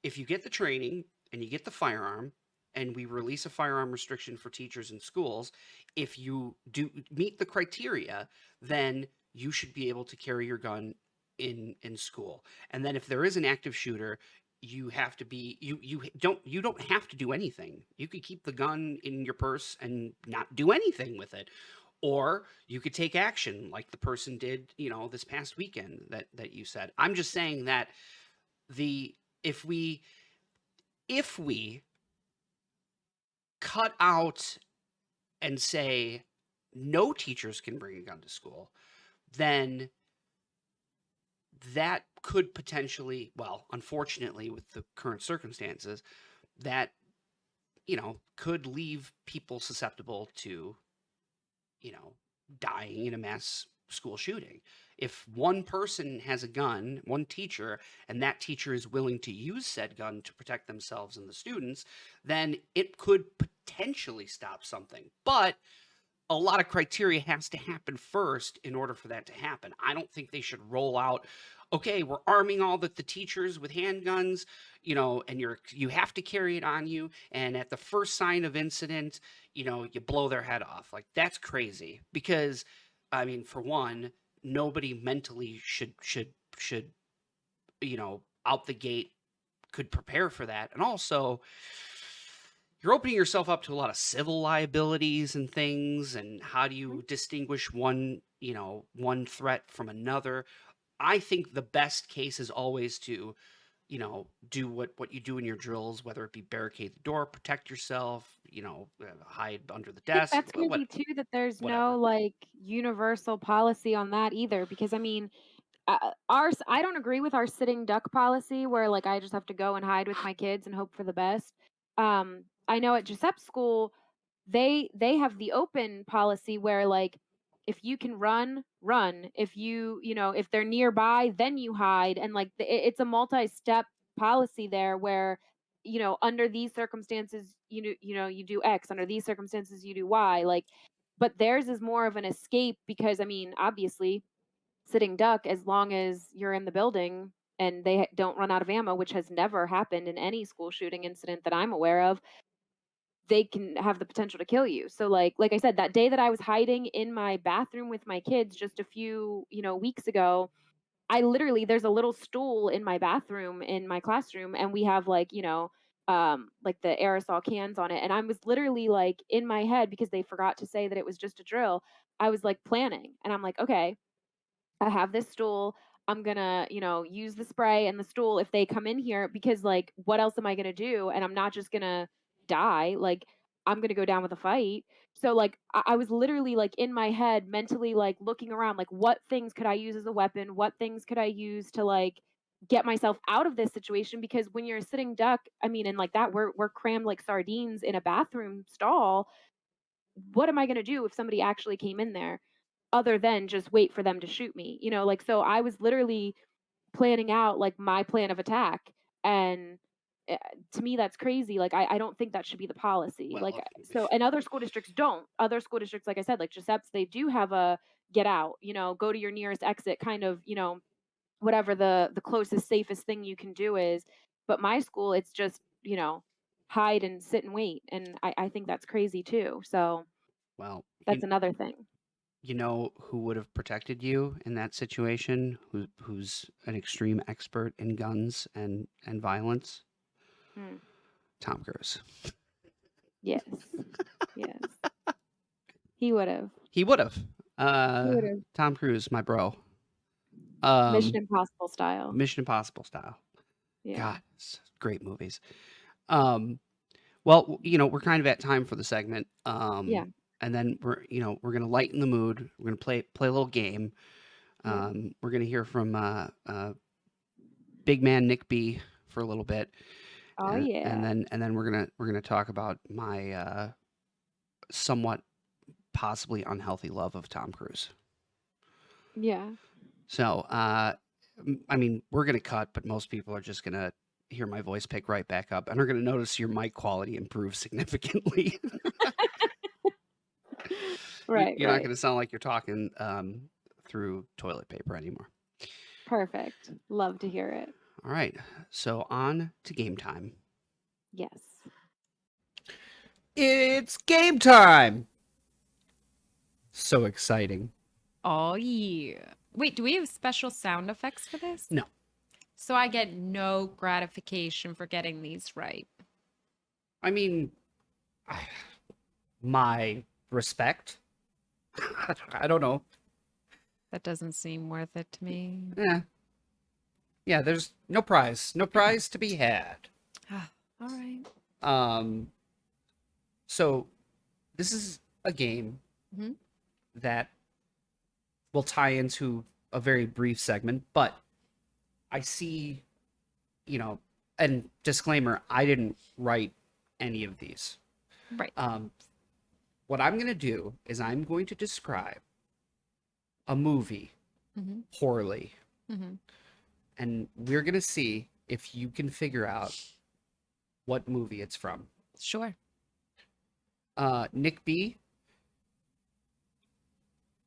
if you get the training and you get the firearm, and we release a firearm restriction for teachers in schools, if you do meet the criteria, then you should be able to carry your gun in school. And then if there is an active shooter, you have to be you don't have to do anything. You could keep the gun in your purse and not do anything with it. Or you could take action like the person did, this past weekend that you said. I'm just saying that the if we cut out and say no teachers can bring a gun to school, then that could potentially, well, unfortunately, with the current circumstances, that could leave people susceptible to, you know, dying in a mass school shooting. If one person has a gun, one teacher, and that teacher is willing to use said gun to protect themselves and the students, then it could potentially stop something. But a lot of criteria has to happen first in order for that to happen. I don't think they should roll out, okay, we're arming all the teachers with handguns, and you have to carry it on you. And at the first sign of incident, you blow their head off. Like, that's crazy. Because, I mean, for one, nobody mentally should, out the gate could prepare for that. And also, you're opening yourself up to a lot of civil liabilities and things. And how do Mhm. you distinguish one threat from another? I think the best case is always to, do what you do in your drills, whether it be barricade the door, protect yourself, hide under the I think desk, that's crazy too that there's no, whatever. like, universal policy on that either because, I mean, ours I don't agree with our sitting duck policy where, like, I just have to go and hide with my kids and hope for the best. I know at Giuseppe's school, they have the open policy where, like, if you can run, run. If if they're nearby, then you hide, and, like, it's a multi-step policy there where, under these circumstances, you do X, under these circumstances, you do Y, like, but theirs is more of an escape because, I mean, obviously sitting duck as long as you're in the building and they don't run out of ammo, which has never happened in any school shooting incident that I'm aware of, they can have the potential to kill you. So like I said, that day that I was hiding in my bathroom with my kids just a few, weeks ago, I literally there's a little stool in my bathroom in my classroom and we have like the aerosol cans on it and I was literally like in my head because they forgot to say that it was just a drill. I was like planning and I'm like, okay, I have this stool. I'm gonna, use the spray and the stool if they come in here because like what else am I gonna do? And I'm not just gonna die. Like I'm gonna go down with a fight. So like I was literally like in my head mentally like looking around like what things could I use as a weapon? What things could I use to like get myself out of this situation? Because when you're a sitting duck, I mean, and like that, we're crammed like sardines in a bathroom stall. What am I gonna do if somebody actually came in there? Other than just wait for them to shoot me, like, so I was literally planning out, like, my plan of attack, and to me, that's crazy. Like, I don't think that should be the policy. Well, Like, okay. so, and other school districts don't. Other school districts, like I said, like Giuseppe's, they do have a get out, go to your nearest exit kind of, whatever the closest, safest thing you can do is. But my school, it's just, hide and sit and wait. And I think that's crazy too. So Well, that's another thing. you know who would have protected you in that situation? Who's an extreme expert in guns and violence? Mm, Tom Cruise. yes. Yes. He would have. He would have. He would have. Tom Cruise, my bro. Mission Impossible style. Mission Impossible style. Yeah. God, great movies. Um, well, we're kind of at time for the segment. Yeah. And then we're gonna lighten the mood. We're gonna play a little game. Yeah. We're gonna hear from big man Nick B for a little bit, Oh and, yeah. and then we're gonna talk about my somewhat possibly unhealthy love of Tom Cruise. Yeah. So, I mean, we're gonna cut, but most people are just gonna hear my voice pick right back up, and are gonna notice your mic quality improve significantly. Right, You're not right. gonna sound like you're talking through toilet paper anymore. Perfect. Love to hear it. All right, so on to game time. Yes. It's game time. So exciting. Oh, yeah. Wait, do we have special sound effects for this? No. So I get no gratification for getting these right. I mean, my respect. I don't know. That doesn't seem worth it to me. Yeah, there's no prize. No prize to be had. All right. So this is a game Mhm. that will tie into a very brief segment, but I see, and disclaimer, I didn't write any of these. Right. What I'm going to do is I'm going to describe a movie Mhm. poorly, Mhm. and we're going to see if you can figure out what movie it's from. Sure. Nick B,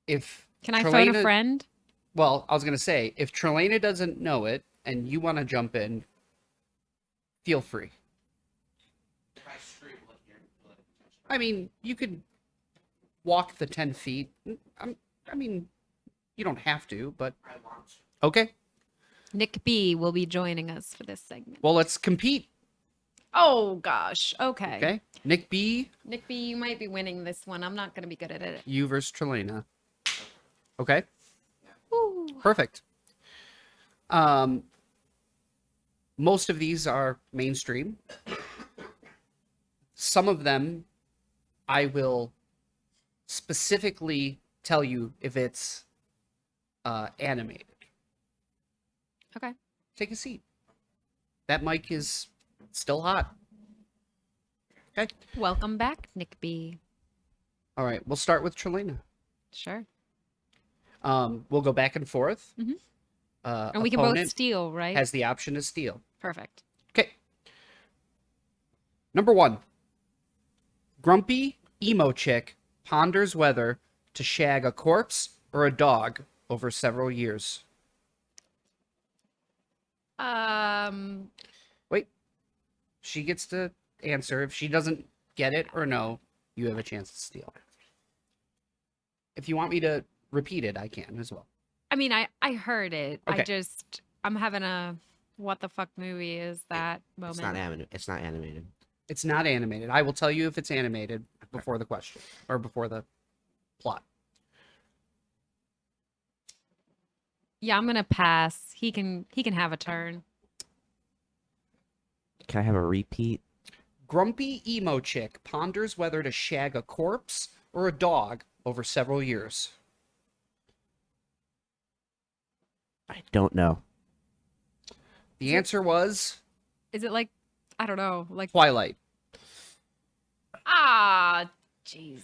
if Can I phone a Tralana- friend? Well, I was going to say, if Tralana doesn't know it and you want to jump in, feel free. I mean, you could walk the 10 feet. I mean, you don't have to, but okay. Nick B will be joining us for this segment. Well, let's compete. Oh, gosh. Okay. Okay. Nick B, Nick B, you might be winning this one. I'm not going to be good at it. you versus Tralana. Okay. Woo. Perfect. Most of these are mainstream. Some of them I will specifically tell you if it's animated. Okay. Take a seat. That mic is still hot. Okay. Welcome back, Nick B. All right. We'll start with Tralina. Sure. We'll go back and forth. Mhm. And we can both steal, right? Has the option to steal. Perfect. Okay. Number 1. Grumpy emo chick ponders whether to shag a corpse or a dog over several years. Wait. She gets to answer. If she doesn't get it or no, you have a chance to steal. If you want me to repeat it, I can as well. I mean, I heard it. Okay. I'm having a what the fuck movie is that moment? It's not animated. It's not animated. It's not animated. I will tell you if it's animated before the question or before the plot. Yeah, I'm gonna pass. He can have a turn. Can I have a repeat? Grumpy emo chick ponders whether to shag a corpse or a dog over several years. I don't know. The answer was Is it like I don't know, like Twilight. jeez.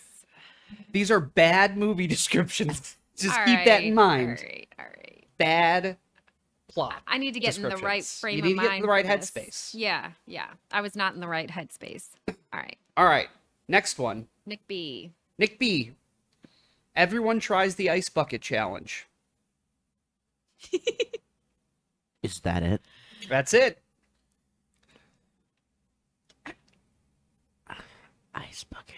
These are bad movie descriptions. Just All keep that in right, mind. All right. Bad plot. I need to get in the right descriptions. frame You need of to get mind. in the right for this. headspace. Yeah, yeah. I was not in the right headspace. All right. All right, next one. Nick B. Nick B. Everyone tries the ice bucket challenge. Is that it? That's it. Ice bucket.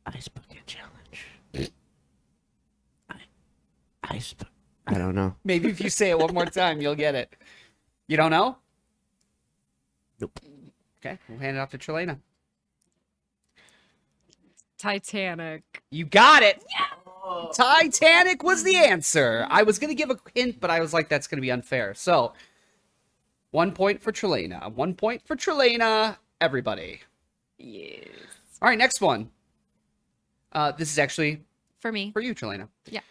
Ice bucket challenge. I don't know. Maybe if you say it one more time, you'll get it. You don't know? Nope. Okay, we'll hand it off to Tralana. Titanic. You got it. Titanic was the answer. I was going to give a hint, but I was like, that's going to be unfair. So, 1 point for Tralana. 1 point for Tralana, everybody. Yes. All right, next one. This is actually For me. for you, Tralana. Yeah.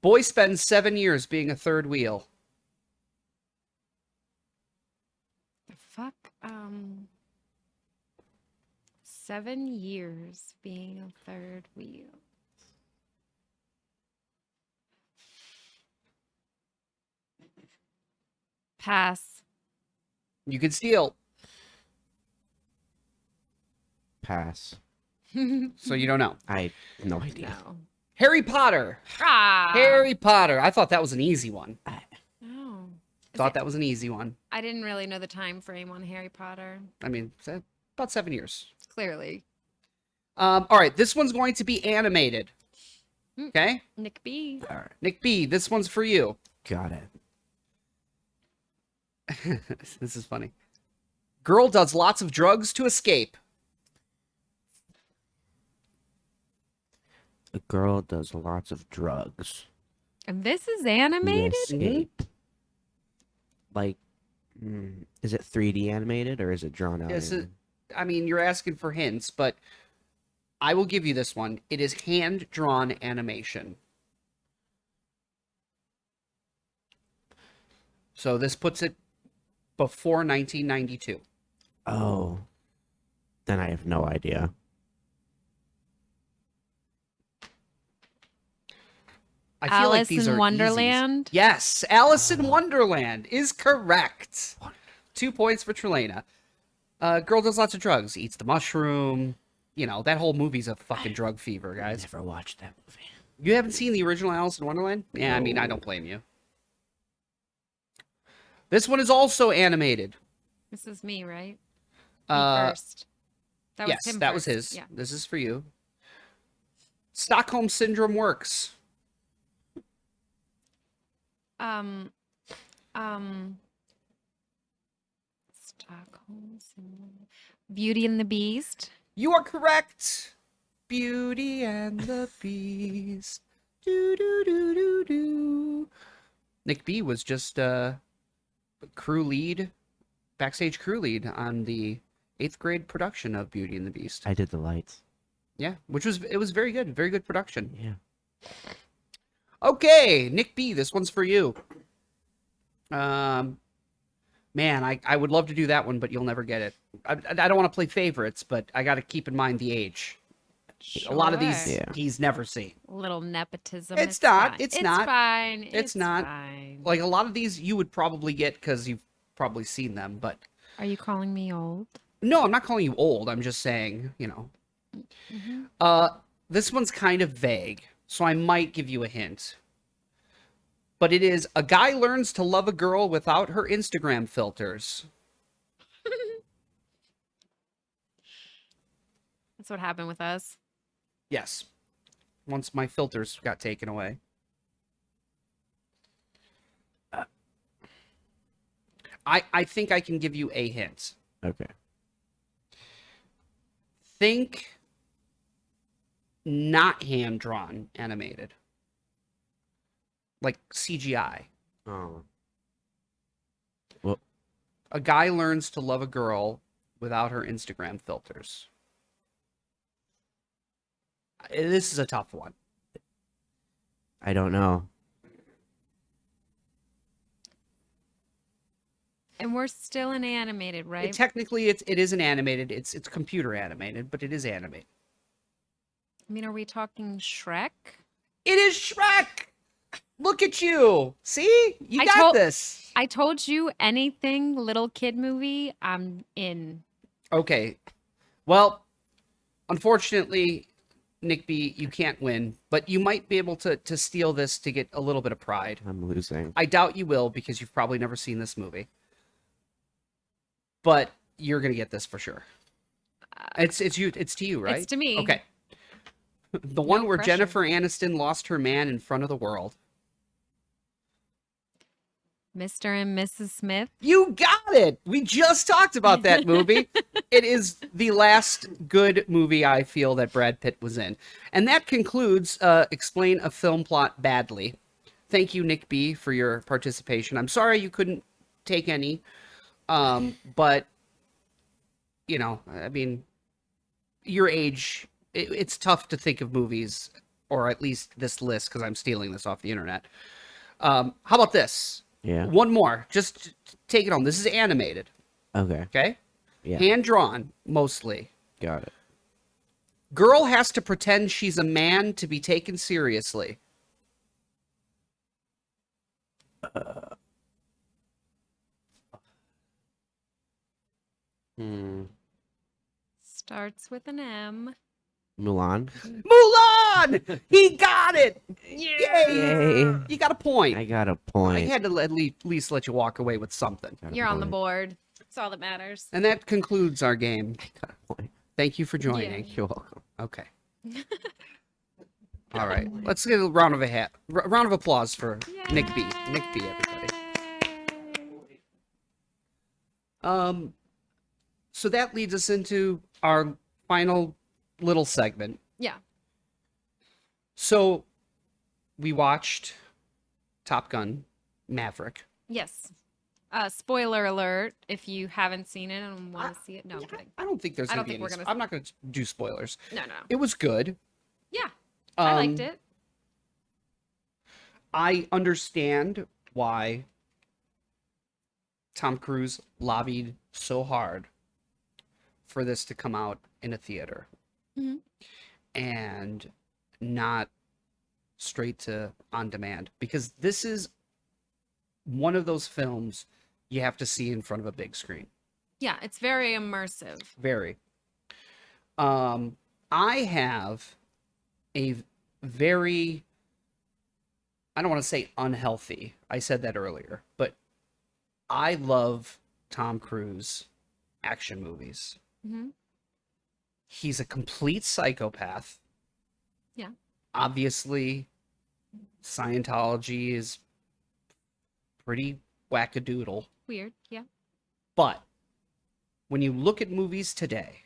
Boy spends 7 years being a third wheel. The fuck? 7 years being a third wheel. Pass. You can steal, Pass. so you don't know. I have no idea. No. Harry Potter. Ah. Harry Potter. I thought that was an easy one. No. Is Thought it- that was an easy one. I didn't really know the time frame on Harry Potter. I mean, about 7 years. Clearly. All right, this one's going to be animated. Mm. Okay? Nick B. All right. Nick B, this one's for you. Got it. This is funny. Girl does lots of drugs to escape. A girl does lots of drugs. And this is To animated? escape. Like, is it 3D animated or is it drawn out? Yes, animated? I mean, you're asking for hints, but I will give you this one. It is hand-drawn animation. So this puts it before 1992. Oh. Then I have no idea. I feel like Alice these in are Wonderland? easies. Yes, Alice in Wonderland is correct. 2 points for Tralana. Girl does lots of drugs, eats the mushroom. You know, that whole movie's a fucking drug fever, I guys. never watched that movie. You haven't seen the original Alice in Wonderland? Yeah, I mean, I No. don't blame you. This one is also animated. This is me, right? Me Uh, first. That yes, was him that was first. his. Yeah. This is for you. Stockholm Syndrome works. Stockholm Syndrome. Beauty and the Beast. You are correct. Beauty and the Beast. Do do do do do. Nick B was just crew lead, backstage crew lead on the 8th grade production of Beauty and the Beast. I did the lights. Yeah, it was very good production. Yeah. Okay, Nick B, this one's for you. Man, I would love to do that one, but you'll never get it. I don't want to play favorites, but I got to keep in mind the age. A lot of these Sure. Yeah. he's never seen. Little nepotism. It's not, fine. it's not, Fine. it's not. Fine. Like a lot of these you would probably get because you've probably seen them, but Are you calling me old? no, I'm not calling you old. I'm just saying, you know. Mm-hmm. This one's kind of vague, so I might give you a hint. But it is a guy learns to love a girl without her Instagram filters. That's what happened with us. Yes. Once my filters got taken away. I think I can give you a hint. Okay. Think not hand-drawn animated. Like CGI. Oh. A guy learns to love a girl without her Instagram filters. This is a tough one. I don't know. And we're still in animated, right? Technically, it is an animated. It's computer animated, but it is animated. I mean, are we talking Shrek? It is Shrek. Look at you. See? You I got told- this. I told you anything little kid movie, I'm in. Okay. Well, unfortunately, Nick B, you can't win, but you might be able to steal this to get a little bit of pride. I'm losing. I doubt you will because you've probably never seen this movie. But you're gonna get this for sure. It's to you, right? It's to me. Okay. The one No where pressure. Jennifer Aniston lost her man in front of the world. Mr. and Mrs. Smith. You got it. We just talked about that movie. It is the last good movie I feel that Brad Pitt was in. And that concludes Explain a Film Plot Badly. Thank you, Nick B, for your participation. I'm sorry you couldn't take any. But, you know, I mean, your age, it's tough to think of movies, or at least this list, because I'm stealing this off the internet. How about this? Yeah. One more. Just take it home. This is animated, Okay. okay? Yeah. Hand drawn, mostly. Got it. Girl has to pretend she's a man to be taken seriously. Starts with an M. Mulan. Mulan! He got it! Yeah. Yay. You got a point. I got a I point. had to at least let you walk away with something. Got a You're on the point. board. That's all that matters. And that concludes our game. Got a point. Thank you for joining. You're welcome. Okay. All right. Let's get a round of round of applause for Nick B. Nick B, everybody. So that leads us into our final little segment. Yeah. So we watched Top Gun Maverick. Yes. Spoiler alert if you haven't seen it and want to see it. No, I'm kidding. I don't think there's I going don't to be think any. we're gonna- I'm not going to do spoilers. No. It was good. Yeah. I liked it. I understand why Tom Cruise lobbied so hard for this to come out in a theater Mhm. and not straight to on demand, because this is one of those films you have to see in front of a big screen. Yeah, it's very immersive. Very. I have a very, I don't want to say unhealthy. I said that earlier, but I love Tom Cruise action movies. Hmm. He's a complete psychopath. Yeah. Obviously, Scientology is pretty wackadoodle. Weird. Yeah. But when you look at movies today,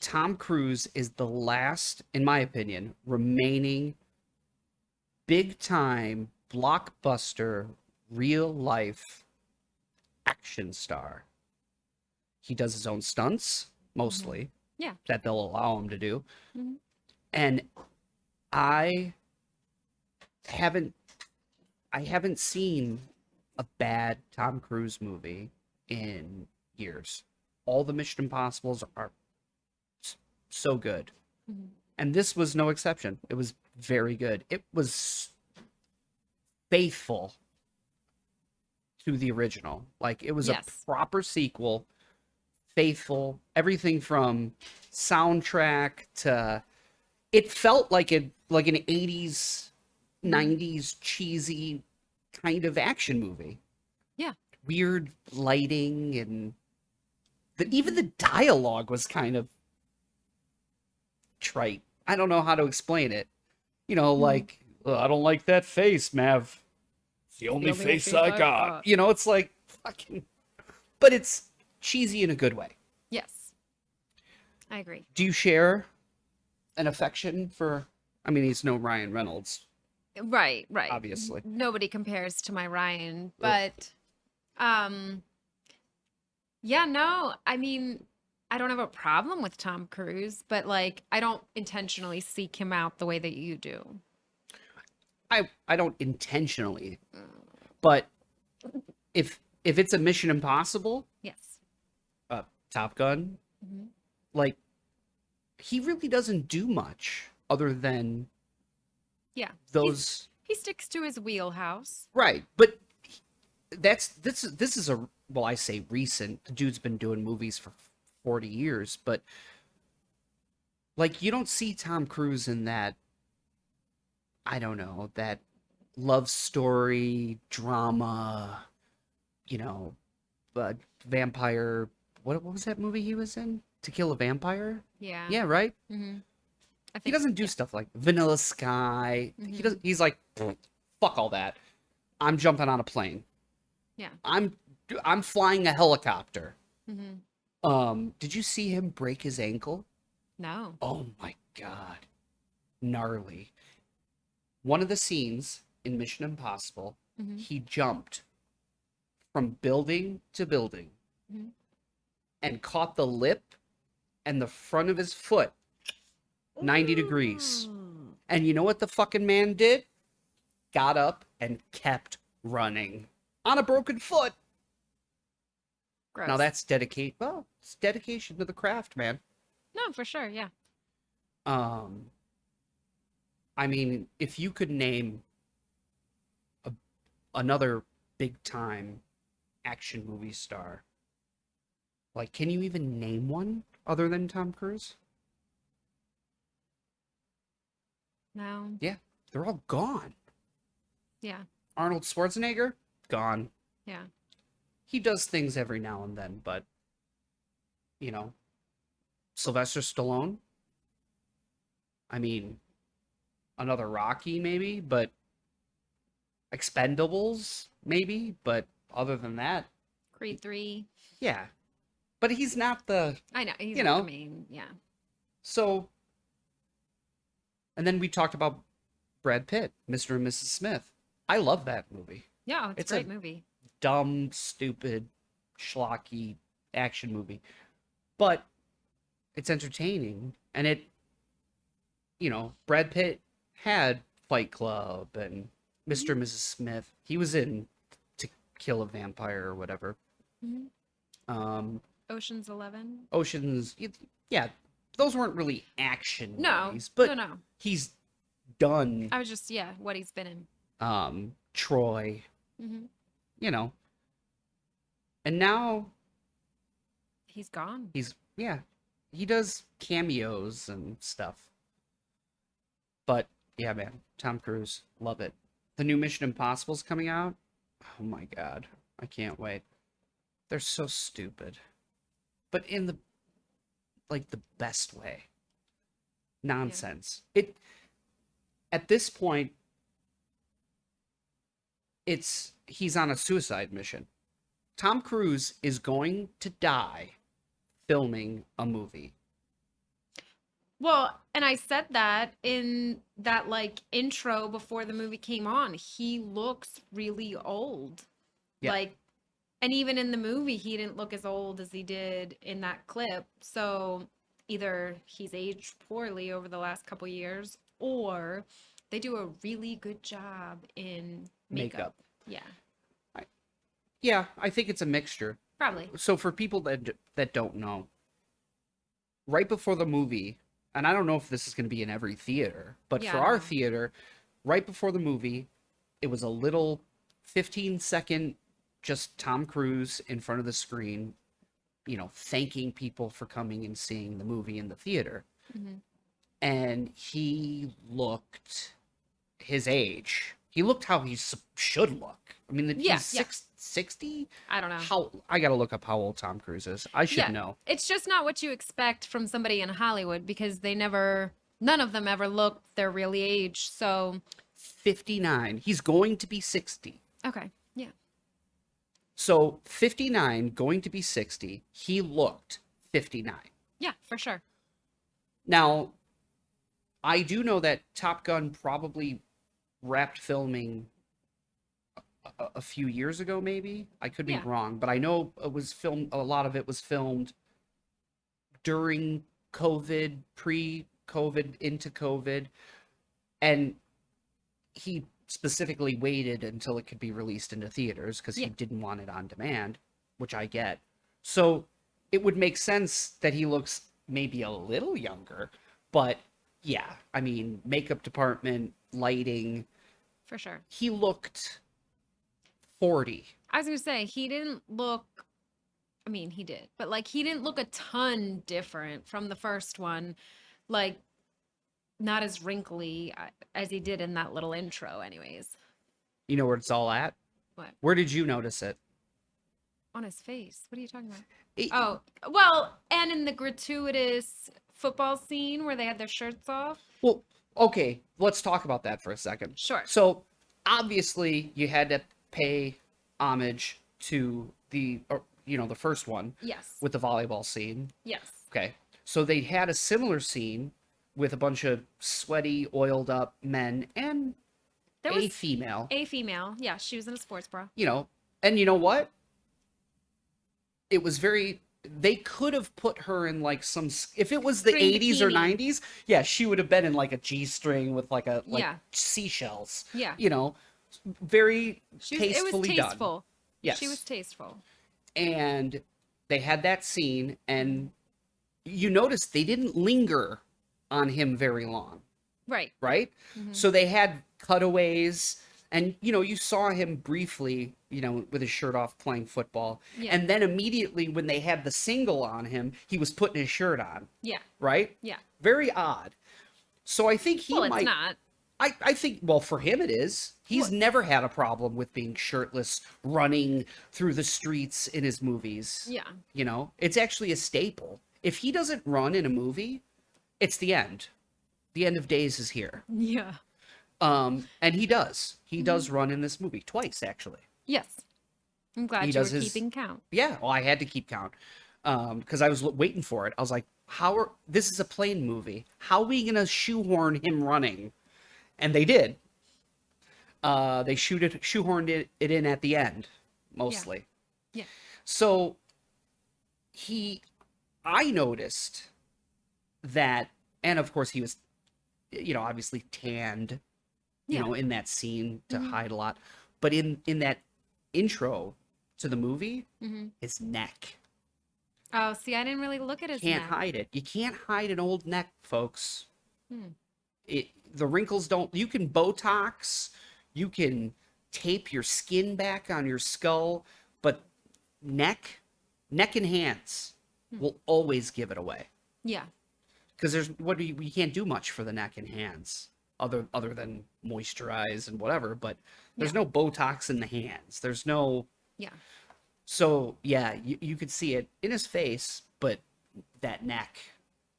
Tom Cruise is the last, in my opinion, remaining big time blockbuster real life action star. He does his own stunts mostly. Yeah. That they'll allow him to do. Mhm. And I haven't seen a bad Tom Cruise movie in years. All the Mission Impossibles are so good. Mhm. And this was no exception. It was very good. It was faithful to the original. Like, it was Yes. a proper sequel, faithful. Everything from soundtrack to, it felt like an 80s, 90s cheesy kind of action movie. Yeah. Weird lighting, and even the dialogue was kind of trite. I don't know how to explain it. You know, like, I don't like that face, Mav. It's the only face I got. You know, it's like fucking, but it's cheesy in a good way. Yes. I agree. Do you share an affection for, I mean, he's no Ryan Reynolds, Right. obviously. Nobody compares to my Ryan, but yeah, no. I mean, I don't have a problem with Tom Cruise, but like I don't intentionally seek him out the way that you do. I don't intentionally, but if it's a Mission Impossible, Yes. Top Gun, Mhm. like, he really doesn't do much other than Yeah. those. He sticks to his wheelhouse. Right, but this is a, well, I say recent. The dude's been doing movies for 40 years, but like you don't see Tom Cruise in that, I don't know, that love story drama, you know, vampire, what was that movie he was in? To Kill a Vampire? Yeah. Yeah, right? Mm-hmm. I He doesn't do stuff like Vanilla Sky. He doesn't, he's like, fuck all that. I'm jumping on a plane. Yeah. I'm flying a helicopter. Mm-hmm. Did you see him break his ankle? No. Oh my god. Gnarly. One of the scenes in Mission Impossible, Mhm. he jumped from building to building Mhm. and caught the lip and the front of his foot 90 degrees. And you know what the fucking man did? Got up and kept running on a broken foot. Gross. Now that's dedicate. Well, it's dedication to the craft, man. No, for sure. Yeah. I mean, if you could name another big time action movie star, like, can you even name one other than Tom Cruise? No. Yeah, they're all gone. Yeah. Arnold Schwarzenegger, gone. Yeah. He does things every now and then, but, you know, Sylvester Stallone, I mean, another Rocky maybe, but Expendables maybe, but other than that, Creed 3. yeah. But he's not the, I know. He's you not know. the main. Yeah. so, and then we talked about Brad Pitt, Mr. and Mrs. Smith. I love that movie. Yeah. It's It's a a- great movie. Dumb, stupid, schlocky action movie. But it's entertaining, and it, you know, Brad Pitt had Fight Club and Mr. and Mrs. Smith. He was in To Kill a Vampire or whatever. Mhm. Um, Ocean's 11. Oceans, yeah, those weren't really action No. movies, but no. he's done I was just, yeah, what he's been in. Troy, Hmm. you know. And now He's gone. he does cameos and stuff. But yeah, man, Tom Cruise, love it. The new Mission Impossible's coming out. Oh my god, I can't wait. They're so stupid, but in the, like, the best way. Nonsense. It, at this point, he's on a suicide mission. Tom Cruise is going to die filming a movie. Well, and I said that in that like intro before the movie came on. He looks really old. Yeah. Like, and even in the movie, he didn't look as old as he did in that clip. So either he's aged poorly over the last couple years, or they do a really good job in makeup. Yeah, Yeah, I think it's a mixture. probably. So for people that don't know, right before the movie, and I don't know if this is going to be in every theater, but Yeah, for I our don't know. theater, right before the movie, it was a little 15-second, just Tom Cruise in front of the screen, you know, thanking people for coming and seeing the movie in the theater. Mhm. And he looked his age. He looked how he should look. I mean, Yeah, he's yeah. 60? I don't know. How, I gotta look up how old Tom Cruise is. I should Yeah. know. It's just not what you expect from somebody in Hollywood because none of them ever look their real age. So, 59. He's going to be 60. okay. Yeah. So 59, going to be 60. He looked 59. Yeah, for sure. Now, I do know that Top Gun probably wrapped filming a few years ago, maybe. I could be Yeah. wrong, but I know it was filmed. A lot of it was filmed during COVID, pre-COVID, into COVID, and he specifically waited until it could be released into theaters because he Yeah. didn't want it on demand, which I get. So it would make sense that he looks maybe a little younger, but yeah, I mean, makeup department, lighting, For sure. he looked 40. I was gonna say he didn't look. I mean, he did, but like he didn't look a ton different from the first one. Like not as wrinkly as he did in that little intro, anyways. You know where it's all at? What? Where did you notice it? On his face. What are you talking about? It- Oh, well, and in the gratuitous football scene where they had their shirts off. Well, okay, let's talk about that for a second. Sure. So, obviously, you had to pay homage to the first one Yes. with the volleyball scene. Yes. Okay. So they had a similar scene with a bunch of sweaty, oiled up men and There a was female. a female. Yeah, she was in a sports bra. And you know what? It was they could have put her in like if it was the String 80s or bikini. 90s, yeah, she would have been in like a G-string with like Yeah. seashells. Yeah. Very It was tastefully done. tasteful. Yes. She was tasteful. And they had that scene, and you notice they didn't linger on him very long, Right. right? Mhm. So they had cutaways, and you saw him briefly, with his shirt off playing football. Yeah. And then immediately when they had the single on him, he was putting his shirt on, Yeah. right? Yeah. Very odd. So I think he Well, might it's not. I think, well, for him it is. He's never had a problem with being shirtless, running through the streets in his movies. Yeah. It's actually a staple. If he doesn't run in a movie, it's the end. The end of days is here. Yeah. And he does. He does run in this movie twice, actually. Yes. I'm glad He you were does his- keeping count. Yeah, well, I had to keep count because I was waiting for it. I was like, this is a plane movie. How are we going to shoehorn him running? And they did. They shoehorned it in at the end, mostly. Yeah. So I noticed that, and of course he was, obviously tanned, Yeah. in that scene to Mhm. hide a lot. But in that intro to the movie, Hmm. his neck. Oh, see, I didn't really look at his Can't neck. hide it. You can't hide an old neck, folks. Hmm. The wrinkles don't. You can Botox, you can tape your skin back on your skull, but neck and hands will always give it away. Yeah. Because we can't do much for the neck and hands other than moisturize and whatever. But there's no Botox in the hands. There's no. Yeah. So yeah, you could see it in his face, but that neck,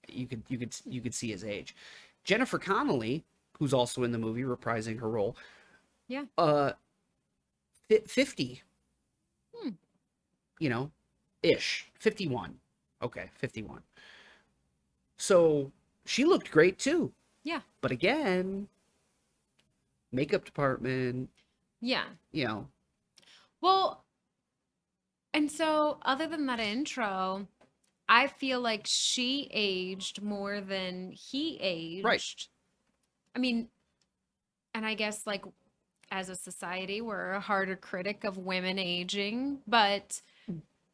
you could see his age. Jennifer Connelly, who's also in the movie reprising her role, Yeah. 50, Hmm. ish, 51. Okay, 51. So she looked great too. Yeah. But again, makeup department, Yeah. you Well, and so other than that intro, I feel like she aged more than he aged. I mean, and I guess like as a society, we're a harder critic of women aging, but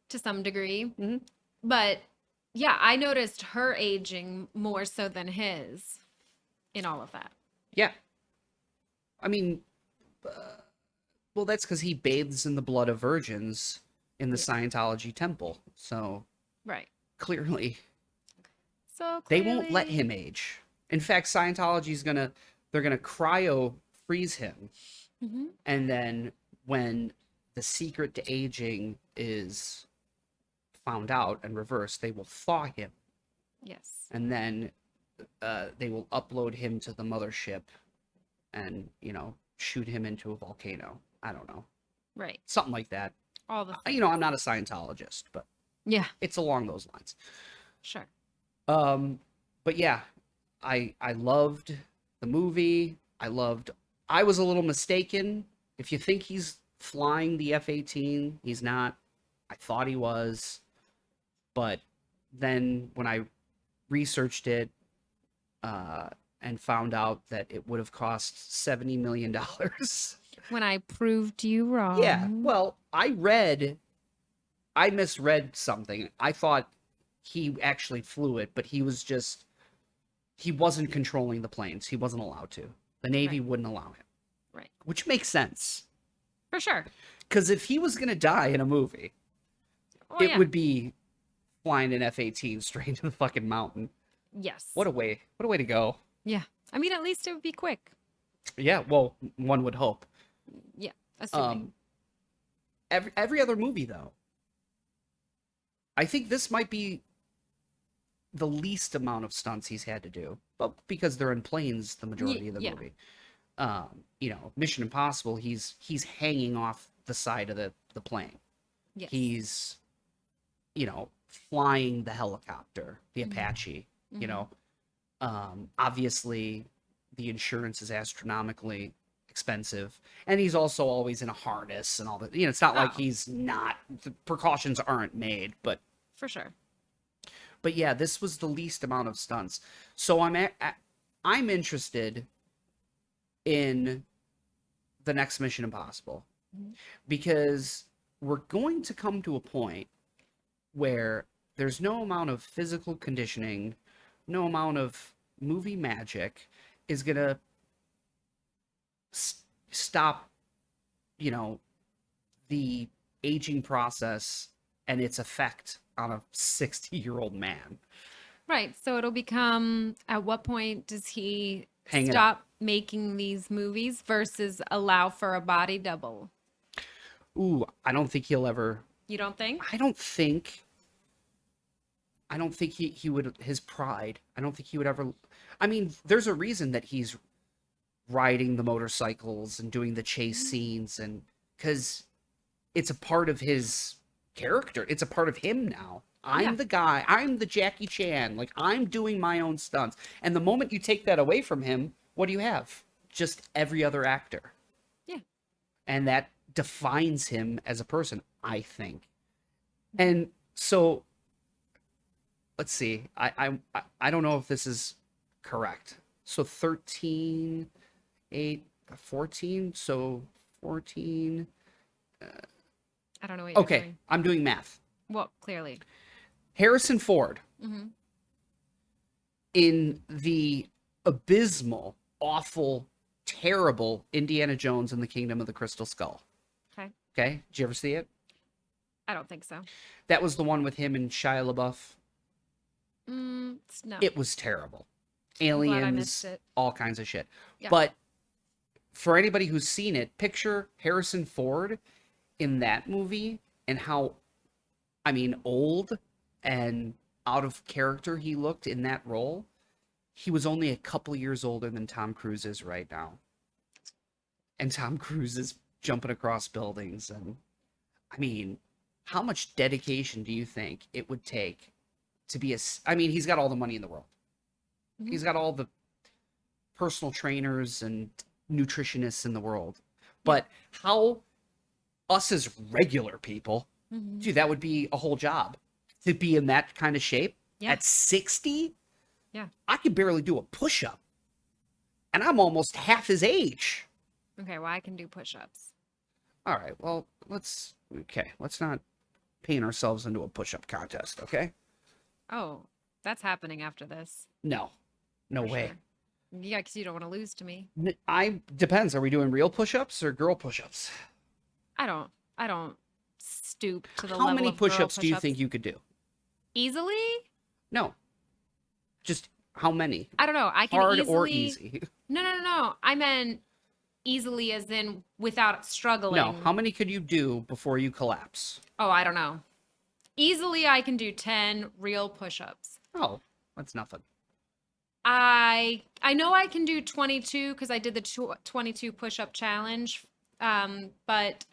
to some degree. Mhm. But yeah, I noticed her aging more so than his in all of that. Yeah. I mean, well, that's because he bathes in the blood of virgins in the Scientology temple. So Right. clearly, So they won't let clearly- him age. In fact, Scientology's they're gonna cryo freeze him, Mhm. and then when the secret to aging is found out and reversed, they will thaw him, Yes. and then they will upload him to the mothership, and shoot him into a volcano. I don't know, Right. something like that. All the I'm not a Scientologist, but Yeah, it's along those lines. sure. But yeah, I loved the movie. I was a little mistaken. If you think he's flying the F-18, he's not. I thought he was. But then when I researched it and found out that it would have cost $70 million. When I proved you wrong. Yeah, well, I misread something. I thought he actually flew it, but he wasn't controlling the planes. He wasn't allowed to. The Navy Right. wouldn't allow him. Right. which makes sense. For sure. Because if he was going to die in a movie, Oh, it yeah. would be flying an F-18 straight into the fucking mountain. Yes. What a way to go. Yeah. I mean, at least it would be quick. Yeah, well, one would hope. Yeah. Assuming. Every other movie though, I think this might be the least amount of stunts he's had to do, but because they're in planes the majority of the yeah. movie. Mission Impossible, he's hanging off the side of the plane. Yes. He's flying the helicopter, the Mhm. Apache. Mhm. Obviously the insurance is astronomically expensive, and he's also always in a harness and all that. It's not like Oh. he's not, the precautions aren't made, but For sure. yeah, this was the least amount of stunts. So I'm interested in the next Mission Impossible, Mhm. because we're going to come to a point where there's no amount of physical conditioning, no amount of movie magic is going to stop, the aging process and its effect on a 60-year-old man. Right. So it'll become, at what point does he Hang it stop making these movies versus allow for a body double? Ooh, I don't think he'll ever. You don't think? I don't think he would, his pride. I don't think he would ever. I mean, there's a reason that he's riding the motorcycles and doing the chase scenes, and because it's a part of his character. It's a part of him now. I'm Yeah. the guy. I'm the Jackie Chan. Like, I'm doing my own stunts. And the moment you take that away from him, what do you have? Just every other actor. Yeah. And that defines him as a person, I think. And so, let's see. I don't know if this is correct. So 13, 8, 14. So 14. I don't know what you're Okay, doing. I'm doing math. Well, clearly. Harrison Ford Mm-hmm. in the abysmal, awful, terrible Indiana Jones and the Kingdom of the Crystal Skull. Okay. Okay? Did you ever see it? I don't think so. That was the one with him and Shia LaBeouf. No. It was terrible. I'm glad I Aliens, missed it. all kinds of shit. Yeah. But for anybody who's seen it, picture Harrison Ford in that movie and how, old and out of character he looked in that role. He was only a couple years older than Tom Cruise is right now. And Tom Cruise is jumping across buildings. And how much dedication do you think it would take to be he's got all the money in the world. Mhm. He's got all the personal trainers and nutritionists in the world. But how us as regular people, Mhm. dude, that would be a whole job to be in that kind of shape. Yeah. At 60? Yeah. I could barely do a push-up. And I'm almost half his age. Okay, well, I can do push-ups. All right, well, let's not paint ourselves into a push-up contest, okay? Oh, that's happening after this. No for way. sure. Yeah, because you don't want to lose to me. Depends. Are we doing real push-ups or girl push-ups? I don't stoop to the How level many of girl push-ups do you push-ups. think you could do? Easily? No. Just how many? I don't know. I can Hard easily. or easy? No. I meant easily as in without struggling. No. How many could you do before you collapse? Oh, I don't know. Easily, I can do 10 real push-ups. Oh, that's nothing. I know I can do 22 because I did the 22 push-up challenge. But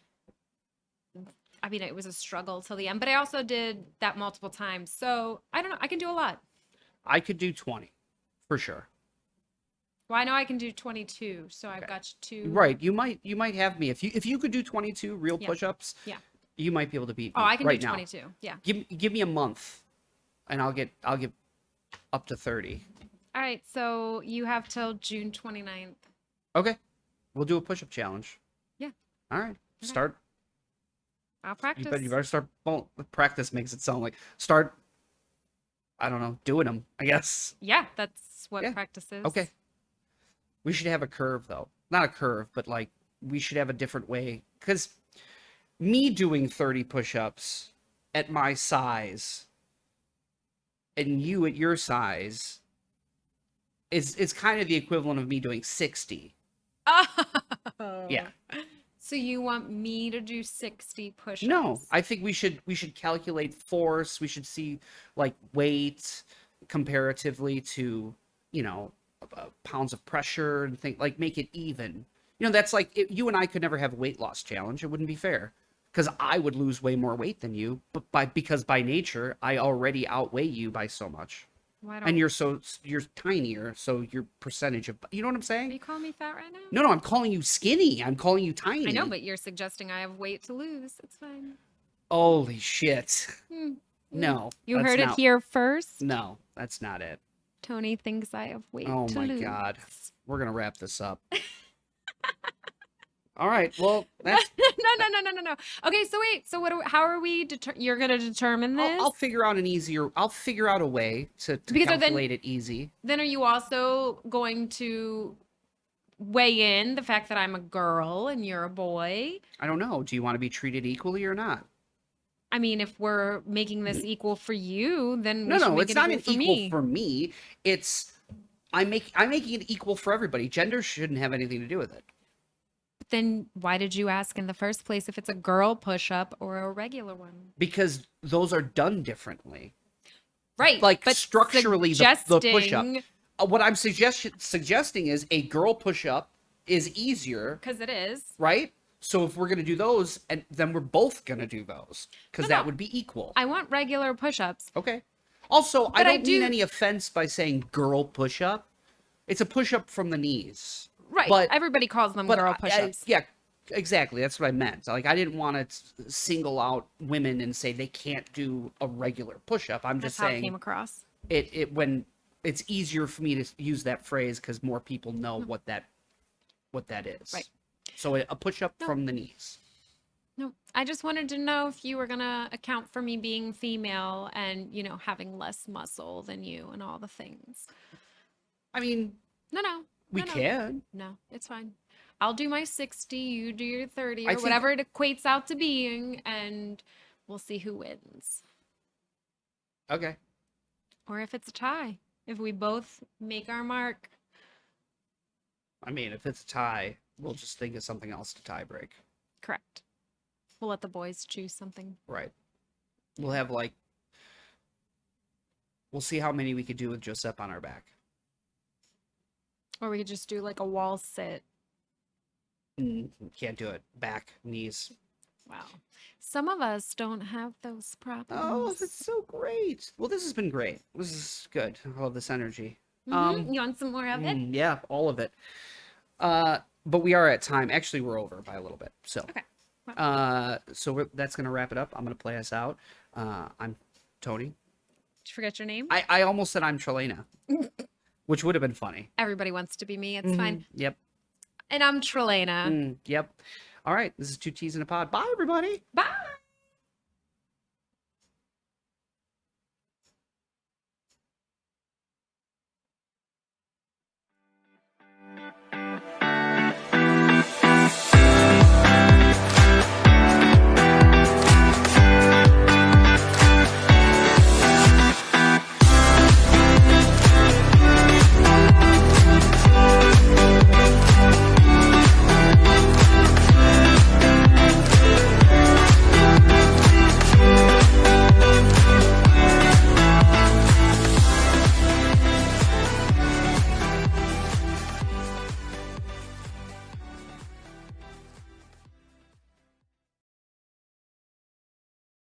it was a struggle till the end. But I also did that multiple times. So I don't know. I can do a lot. I could do 20, for sure. Well, I know I can do 22. So I've Okay. got two. Right. You might have me if you could do 22 real Yeah. push-ups. Yeah. You might be able to beat Oh, me I can right do now. 22. Yeah. Give me a month, and I'll get up to 30. All right. So you have till June 29th. Okay. We'll do a push-up challenge. Yeah. All right. Start. I'll practice. You better start. Well, practice makes it sound like start. I don't know, doing them, I guess. Yeah, that's what Yeah. practice is. Okay. We should have a curve though. Not a curve, but like we should have a different way, because me doing 30 push-ups at my size and you at your size is kind of the equivalent of me doing 60. Oh. Yeah. So you want me to do 60 push-ups? No, I think we should calculate force. We should see like weight comparatively to, pounds of pressure and think like make it even. That's like you and I could never have a weight loss challenge. It wouldn't be fair because I would lose way more weight than you, but because by nature I already outweigh you by so much. Why don't And you're tinier, so your percentage of, you know what I'm Are saying? you calling me fat right now? No, I'm calling you skinny. I'm calling you tiny. I know, but you're suggesting I have weight to lose. It's fine. Holy shit. Hmm. No. You that's heard it not- here first. No, that's not it. Tony thinks I have weight Oh to my lose. God. We're going to wrap this up. All right. Well, that's No. Okay, so wait. So how are we you're going to determine this? I'll figure out I'll figure out a way to Because then- calculate it easy. Then are you also going to weigh in the fact that I'm a girl and you're a boy? I don't know. Do you want to be treated equally or not? I mean, if we're making this equal for you, then we should No, make it's it not equal an for equal me. for me. It's I'm making it equal for everybody. Gender shouldn't have anything to do with it. Then why did you ask in the first place if it's a girl push-up or a regular one? Because those are done differently. Right. Like but structurally, the push-up. suggesting- What I'm suggesting is a girl push-up is easier, Because it is. right? So if we're gonna do those, and then we're both gonna do those, because No, that no. would be equal. I want regular push-ups. Okay. Also, I But I don't mean do- any offense by saying girl push-up. It's a push-up from the knees. Right. But- Everybody calls them But girl I- push-ups. yeah, exactly. That's what I meant. Like I didn't want to single out women and say they can't do a regular push-up. I'm That's just how it saying came across. it when it's easier for me to use that phrase because more people know what that is. Right. So a push-up No. from the knees. No, I just wanted to know if you were gonna account for me being female and, having less muscle than you and all the things. I mean, No. we no. can. No, it's fine. I'll do my 60, you do your 30, I or think- whatever it equates out to being, and we'll see who wins. Okay. Or if it's a tie. If we both make our mark. I mean, if it's a tie, we'll just think of something else to tie break. Correct. We'll let the boys choose something. Right. We'll have we'll see how many we could do with Joseph on our back. Or we could just do like a wall sit. Can't do it. Back, knees. Wow. Some of us don't have those problems. Oh, that's so great. Well, this has been great. This is good. I love this energy. Mhm. You want some more of it? Yeah, all of it. But we are at time. Actually, we're over by a little bit. So, Okay. that's gonna wrap it up. I'm gonna play us out. I'm Tony. Did you forget your name? I almost said I'm Tralana, which would have been funny. Everybody wants to be me. It's fine. Yep. And I'm Tralana. Yep. All right. This is Two T's in a Pod. Bye, everybody. Bye.